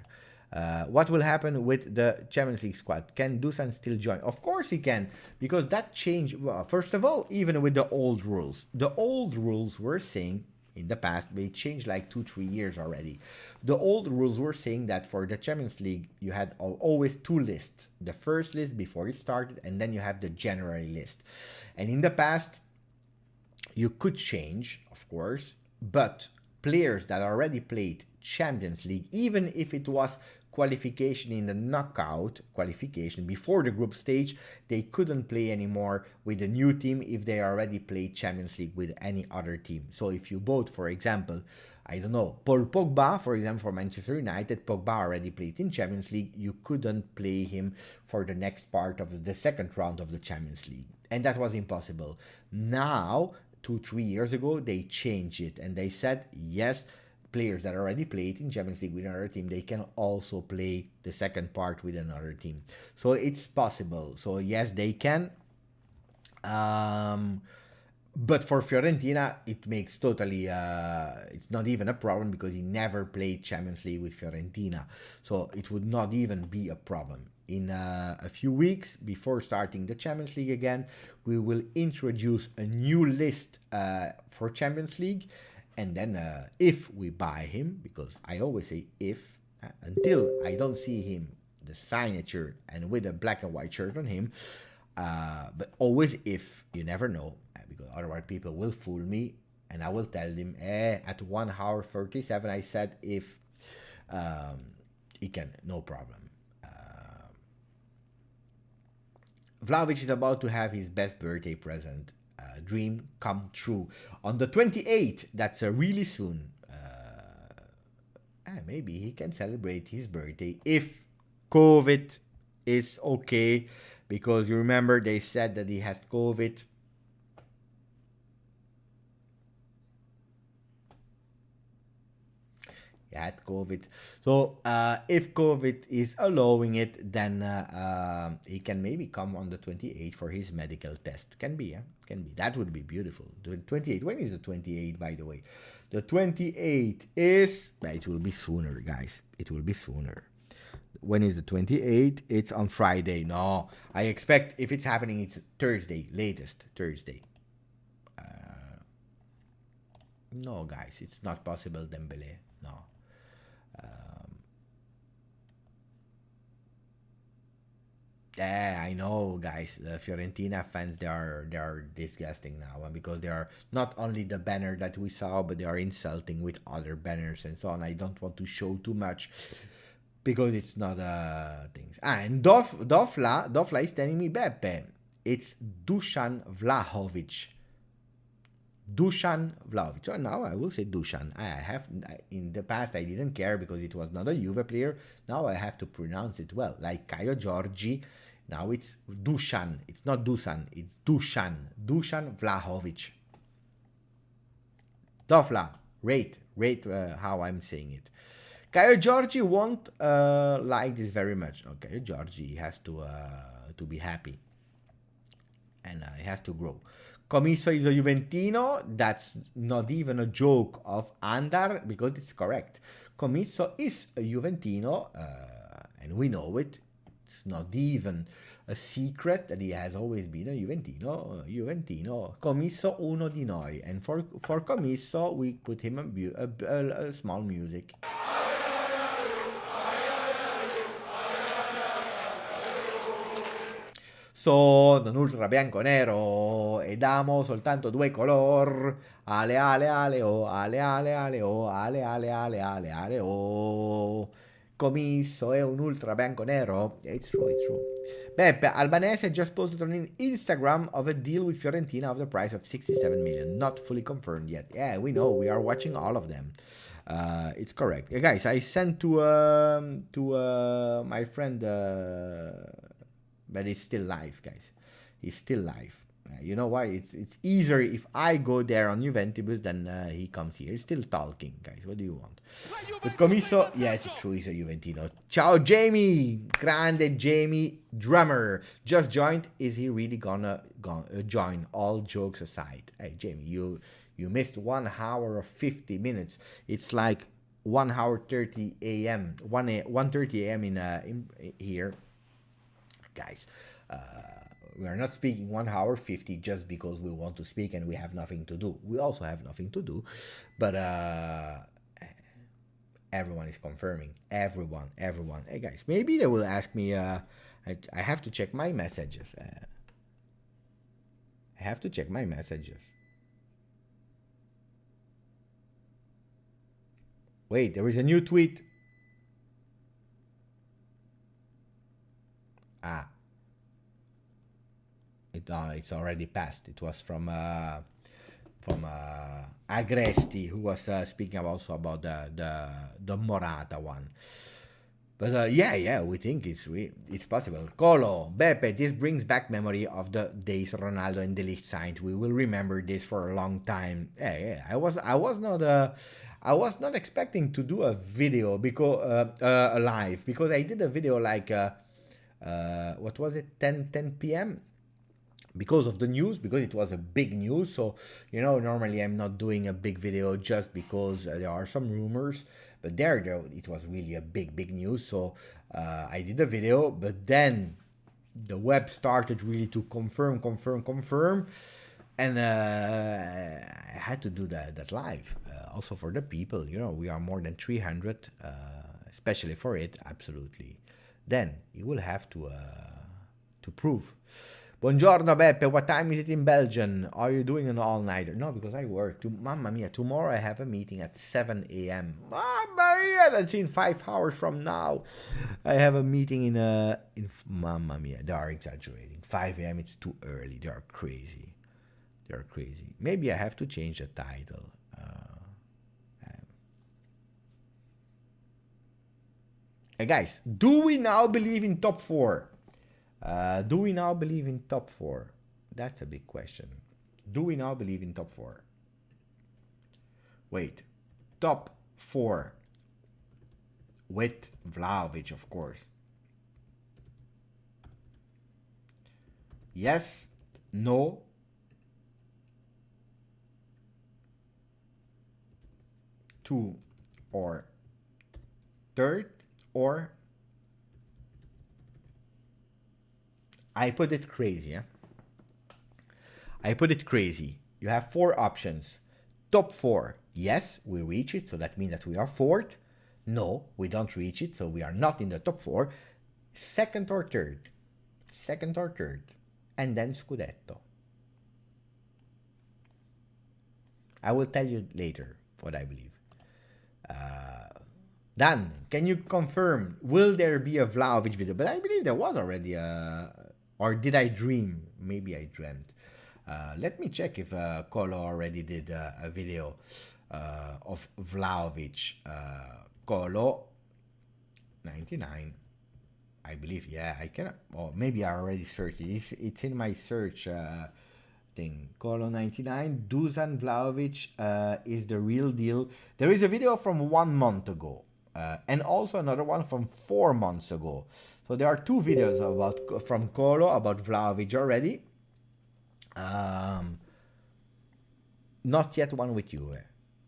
What will happen with the Champions League squad? Can Dusan still join? Of course he can, because that changed. Well, first of all, even with the old rules were saying, in the past, they changed like 2-3 years already. The old rules were saying that for the Champions League, you had always 2 lists. The first list before it started, and then you have the January list. And in the past, you could change, of course, but players that already played Champions League, even if it was qualification in the knockout qualification before the group stage, they couldn't play anymore with the new team if they already played Champions League with any other team. So if you bought, for example, I don't know, Paul Pogba, for example, for Manchester United, Pogba already played in Champions League, you couldn't play him for the next part of the second round of the Champions League. And that was impossible. Now, 2-3 years ago, they changed it and they said, yes, players that already played in Champions League with another team, they can also play the second part with another team. So it's possible. So yes, they can. But for Fiorentina, it makes totally, it's not even a problem because he never played Champions League with Fiorentina. So it would not even be a problem. In a few weeks before starting the Champions League again, we will introduce a new list for Champions League. And then if we buy him, because I always say if, until I don't see him, the signature and with a black and white shirt on him, but always if, you never know, because otherwise people will fool me and I will tell them, at 1 hour 37 I said if he can, no problem. Vlahovic is about to have his best birthday present. Dream come true on the 28th. That's really soon. Maybe he can celebrate his birthday if COVID is okay, because you remember they said that he has COVID. He had COVID. So if COVID is allowing it, then he can maybe come on the 28th for his medical test. Can be, can be. That would be beautiful. The 28th. When is the 28th, by the way? The 28th is... It will be sooner, guys. It will be sooner. When is the 28th? It's on Friday. No, I expect if it's happening, it's Thursday. Latest Thursday. No, guys. It's not possible, Dembele. No. Yeah, I know, guys. The Fiorentina fans, they are disgusting now, and because they are not only the banner that we saw, but they are insulting with other banners and so on. I don't want to show too much because it's not things. And Dofla is telling me, Beppe, it's Dusan Vlahovic. Dusan Vlahovic. So now I will say Dusan. In the past I didn't care because it was not a Juve player. Now I have to pronounce it well. Like Caio Giorgi. Now it's Dusan. It's not Dusan. It's Dusan. Dusan Vlahovic. Dofla, rate how I'm saying it. Caio Giorgi won't like this very much. Okay, Giorgi has to be happy. And he has to grow. Commisso is a Juventino. That's not even a joke of Andar because it's correct. Commisso is a Juventino, and we know it. It's not even a secret that he has always been a Juventino. Commisso uno di noi. And for Commisso, we put him a small music. Sono un ultra bianco-nero ed amo soltanto due color. Ale ale ale oh, ale ale ale oh, ale ale ale ale ale oh. Commisso è un ultra bianco-nero. It's true. Beppe, Albanese just posted on Instagram of a deal with Fiorentina of the price of 67 million. Not fully confirmed yet. Yeah, we know. We are watching all of them. It's correct. Guys, I sent to my friend... but he's still live, guys. He's still live. You know why? It's easier if I go there on Juventus than he comes here. He's still talking, guys. What do you want? But Commisso, yes, it's true, he's a Juventino. Ciao, Jamie. Grande Jamie, drummer. Just joined. Is he really gonna join? All jokes aside. Hey, Jamie, you missed 1 hour of 50 minutes. It's like 1 hour 30 a.m. 1:30 a.m. in here. Guys, we are not speaking 1 hour 50 just because we want to speak and we have nothing to do. We also have nothing to do, but everyone is confirming. Everyone. Hey guys, maybe they will ask me. I have to check my messages. Wait, there is a new tweet. It's already passed. It was from Agresti, who was speaking also about the Morata one. But yeah, we think it's possible. Colo, Beppe, this brings back memory of the days Ronaldo and De Ligt signed. We will remember this for a long time. Yeah. I was not expecting to do a video because live, because I did a video like what was it, 10 p.m. because of the news, because it was a big news. So normally I'm not doing a big video just because there are some rumors, but there it was really a big news. So I did a video, but then the web started really to confirm, and I had to do that live. Also for the people, we are more than 300, especially for it, absolutely. Then you will have to prove. Buongiorno Beppe, what time is it in Belgium? Are you doing an all-nighter? No, because I work. Mamma mia, tomorrow I have a meeting at 7 a.m. Mamma mia, that's in 5 hours from now. I have a meeting in Mamma mia, they are exaggerating. 5 a.m. it's too early. They are crazy. Maybe I have to change the title. Hey guys, do we now believe in top 4? Do we now believe in top 4? That's a big question. Do we now believe in top 4? Wait, top 4 with Vlahovic, of course. Yes, no. Two or third, or I put it crazy. I put it crazy. You have 4 options. Top 4. Yes, we reach it, so that means that we are 4th. No, we don't reach it, so we are not in the top 4. Second or third. second or third, and then Scudetto. I will tell you later what I believe. Dan, can you confirm, will there be a Vlahovic video? But I believe there was already or did I dream? Maybe I dreamt. Let me check if Colo already did a video of Vlahovic. Colo 99. I believe, yeah, I can. Or maybe I already searched it. It's in my search thing. Colo 99. Dusan Vlahovic is the real deal. There is a video from 1 month ago. And also another one from 4 months ago. So there are 2 videos about from Colo about Vlahovic already. Not yet one with you.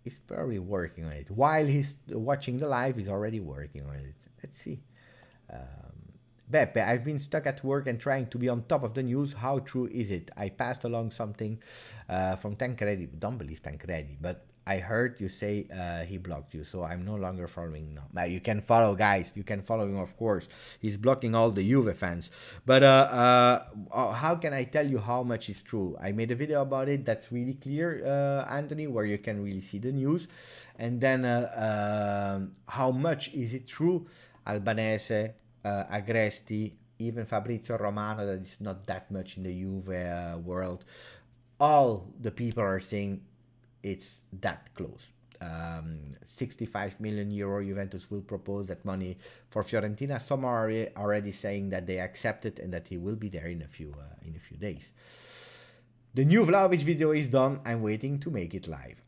He's probably working on it. While he's watching the live, he's already working on it. Let's see. Beppe, I've been stuck at work and trying to be on top of the news. How true is it? I passed along something from Tancredi. Don't believe Tancredi, but I heard you say he blocked you, so I'm no longer following now. Now you can follow, guys. You can follow him, of course. He's blocking all the Juve fans. But how can I tell you how much is true? I made a video about it that's really clear, Anthony, where you can really see the news. And then how much is it true? Albanese, Agresti, even Fabrizio Romano, that is not that much in the Juve world. All the people are saying it's that close. 65 million euro Juventus will propose that money for Fiorentina. Some are already saying that they accept it and that he will be there in a few days. The new Vlahovic video is done. I'm waiting to make it live.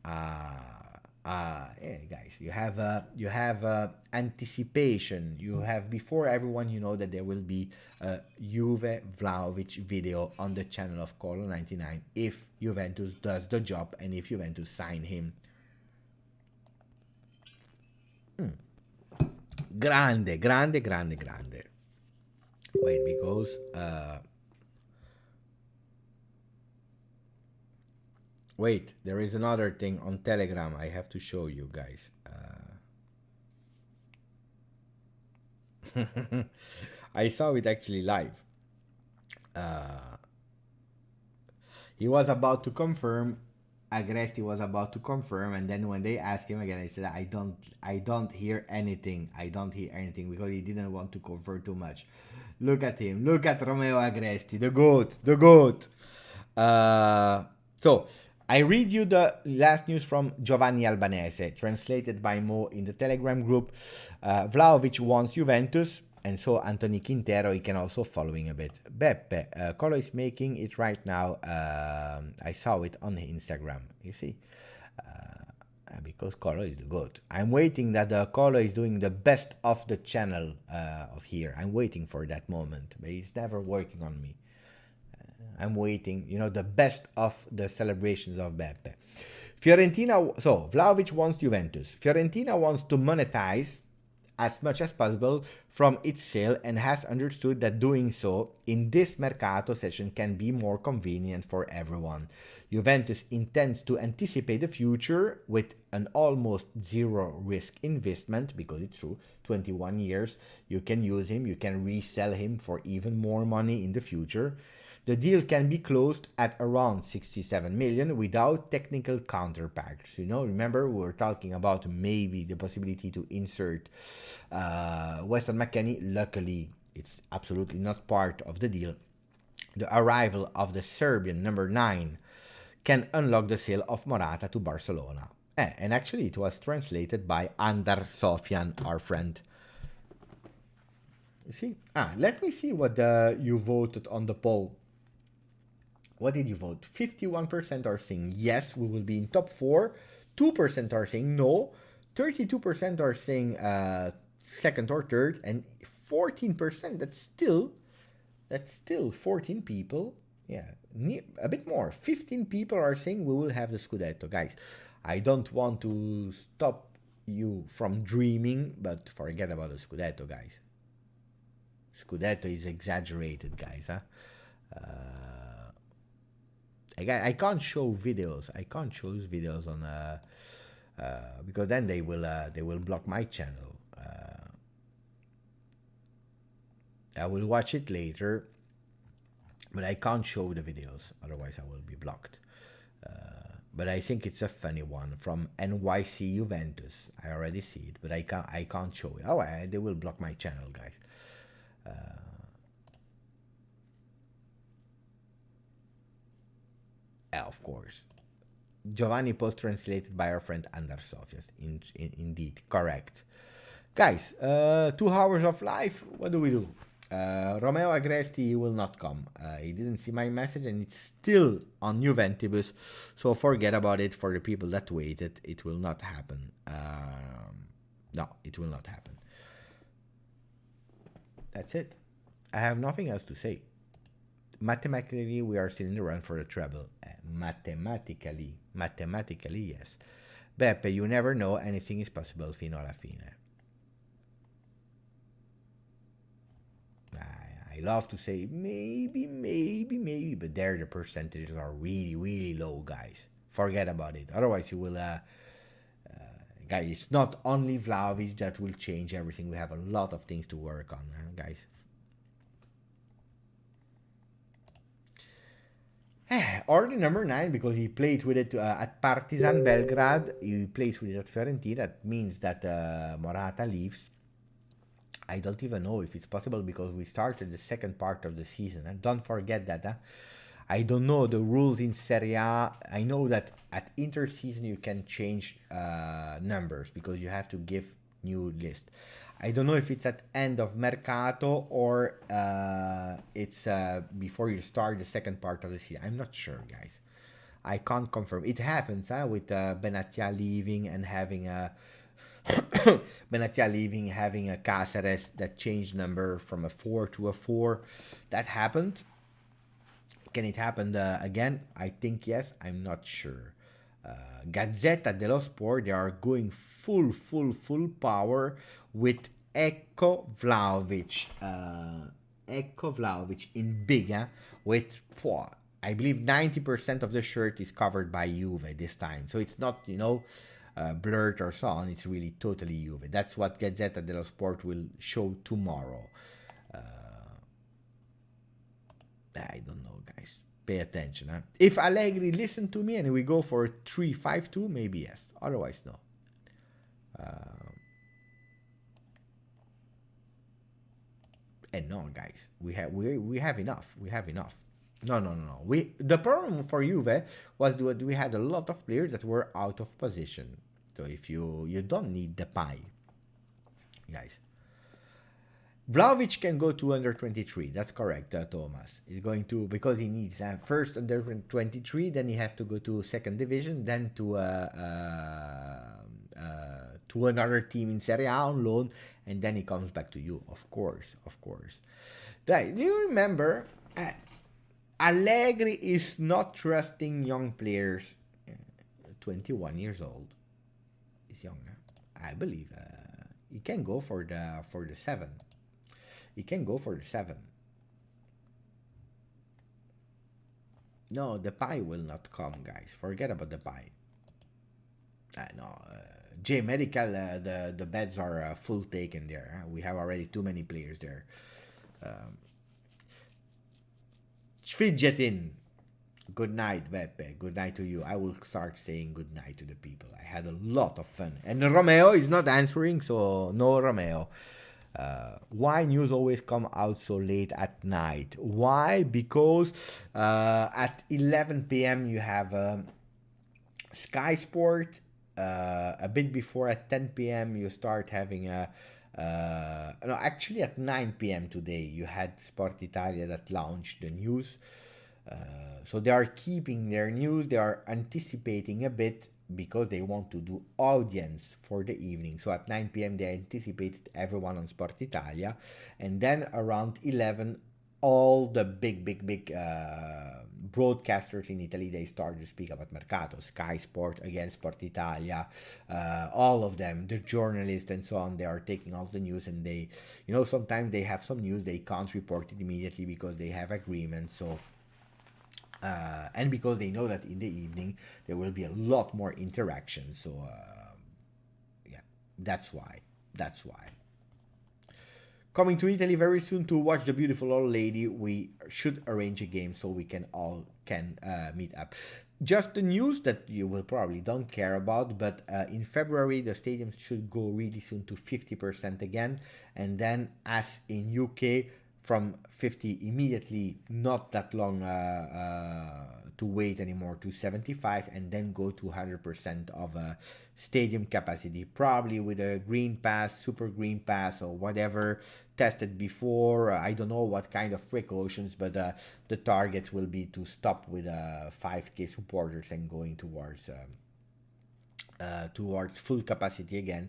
Yeah, guys, you have anticipation. You have before everyone, you know that there will be a Juve Vlahovic video on the channel of Colo 99 if Juventus does the job and if Juventus sign him. Grande. Wait, because wait, there is another thing on Telegram I have to show you guys. I saw it actually live. He was about to confirm. Agresti was about to confirm, and then when they asked him again, I said, I don't hear anything. I don't hear anything because he didn't want to confirm too much. Look at him. Look at Romeo Agresti, the GOAT. So I read you the last news from Giovanni Albanese, translated by Mo in the Telegram group. Vlahovic wants Juventus, and so Anthony Quintero, he can also following a bit. Beppe, Colo is making it right now. I saw it on Instagram, you see. Because Colo is the GOAT. I'm waiting that Colo is doing the best of the channel of here. I'm waiting for that moment, but he's never working on me. I'm waiting, you know, the best of the celebrations of Beppe. Fiorentina, so Vlahovic wants Juventus. Fiorentina wants to monetize as much as possible from its sale and has understood that doing so in this mercato session can be more convenient for everyone. Juventus intends to anticipate the future with an almost zero risk investment, because it's true, 21 years, you can use him, you can resell him for even more money in the future. The deal can be closed at around 67 million without technical counterparts. You know, remember we were talking about maybe the possibility to insert Weston McKennie. Luckily, it's absolutely not part of the deal. The arrival of the Serbian number 9 can unlock the sale of Morata to Barcelona. And actually it was translated by Andar Sofian, our friend. You see? Let me see what you voted on the poll. What did you vote? 51% are saying yes, we will be in top 4. 2% are saying no. 32% are saying second or third. And 14%, that's still 14 people. Yeah, a bit more. 15 people are saying we will have the Scudetto. Guys, I don't want to stop you from dreaming, but forget about the Scudetto, guys. Scudetto is exaggerated, guys. Huh? I can't show videos. I can't show videos on because then they will block my channel. I will watch it later. but I can't show the videos, otherwise I will be blocked. But I think it's a funny one from NYC Juventus. I already see it, but I can't show it. Oh, they will block my channel, guys. Of course. Giovanni post translated by our friend Andersov. Yes, indeed, correct. Guys, 2 hours of live. What do we do? Romeo Agresti will not come. He didn't see my message and it's still on Juventus. So forget about it. For the people that waited, it will not happen. No, it will not happen. That's it. I have nothing else to say. Mathematically, we are still in the run for the treble. Mathematically, yes. Beppe, you never know. Anything is possible fino alla fine. I love to say maybe, but there the percentages are really low, guys. Forget about it. Otherwise, you will, guys. It's not only Vlahovic that will change everything. We have a lot of things to work on, guys. Or the number 9, because he played with it at Partizan Belgrade. He plays with it at Fiorentina. That means that Morata leaves. I don't even know if it's possible because we started the second part of the season. And don't forget that. I don't know the rules in Serie A. I know that at interseason you can change numbers because you have to give new list. I don't know if it's at end of Mercato or it's before you start the second part of the season. I'm not sure, guys. I can't confirm. It happens with Benatia leaving and having a having a Cáceres that changed number from a 4 to a 4. That happened. Can it happen again? I think yes. I'm not sure. Gazzetta dello Sport, they are going full power with Ecco Vlahovic. Ecco Vlahovic in big, with, I believe 90% of the shirt is covered by Juve this time. So it's not, blurred or so on. It's really totally Juve. That's what Gazzetta dello Sport will show tomorrow. I don't know, guys. Pay attention. If Allegri listen to me and we go for 3-5-2, maybe yes. Otherwise, no. And no, guys, we have enough. We have enough. No. The problem for Juve was that we had a lot of players that were out of position. So if you don't need the pie, guys. Vlahovic can go to under 23. That's correct, Thomas. He's going to, because he needs first under 23, then he has to go to second division, then to another team in Serie A on loan, and then he comes back to you. Of course. Do you remember? Allegri is not trusting young players. 21 years old. He's young. I believe he can go for the 7. He can go for the 7. No, the pie will not come, guys. Forget about the pie. No, J Medical, the beds are full taken there. We have already too many players there. Fidgetin. Good night, Beppe. Good night to you. I will start saying good night to the people. I had a lot of fun. And Romeo is not answering, so no Romeo. Why news always come out so late at night? Why? Because at 11 p.m. you have Sky Sport. A bit before at 10 p.m. you start having no, actually at 9 p.m. today you had Sport Italia that launched the news. So they are keeping their news. They are anticipating a bit because they want to do audience for the evening. So at 9 p.m. they anticipated everyone on Sport Italia, and then around 11 all the big broadcasters in Italy, they started to speak about Mercato, Sky Sport, again Sport Italia, all of them, the journalists and so on. They are taking all the news, and they, sometimes they have some news, they can't report it immediately because they have agreements. So and because they know that in the evening there will be a lot more interaction. So yeah, that's why. coming to Italy very soon to watch the beautiful old lady. We should arrange a game so we can all meet up. Just the news that you will probably don't care about, but in February the stadiums should go really soon to 50% again, and then as in UK from 50 immediately, not that long to wait anymore, to 75, and then go to 100% of stadium capacity, probably with a green pass, super green pass, or whatever tested before. I don't know what kind of precautions, but the target will be to stop with 5k supporters and going towards full capacity again.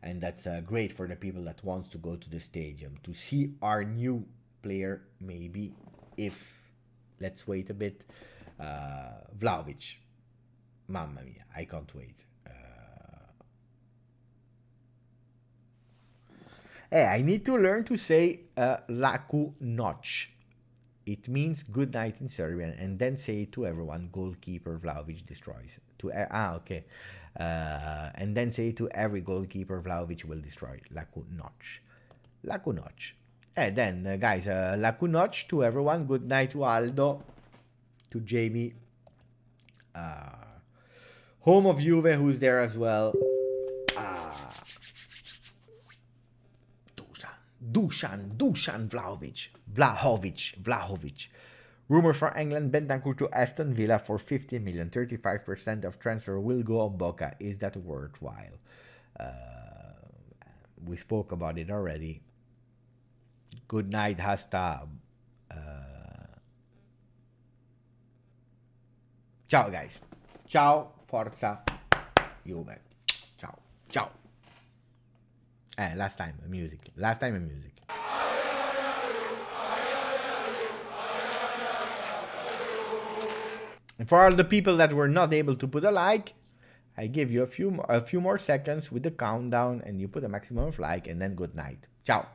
And that's great for the people that wants to go to the stadium to see our new player, maybe, if, let's wait a bit, Vlahovic. Mamma mia, I can't wait. I need to learn to say Laku Noc. It means good night in Serbian, and then say it to everyone, goalkeeper Vlahovic destroys. Okay. And then say to every goalkeeper Vlahovic will destroy. Laku Noc. Laku Noc. And then, guys, Laku Noc to everyone. Good night to Aldo, to Jamie. Home of Juve, who's there as well. Dusan Vlahovic. Rumors from England, Bentancur to Aston Villa for 15 million. 35% of transfer will go on Boca. Is that worthwhile? We spoke about it already. Good night, hasta. Ciao, guys. Ciao, forza, Juve. Ciao. Last time music. And for all the people that were not able to put a like, I give you a few more seconds with the countdown, and you put a maximum of like, and then good night. Ciao.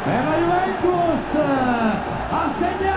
E la Juventus ha segnato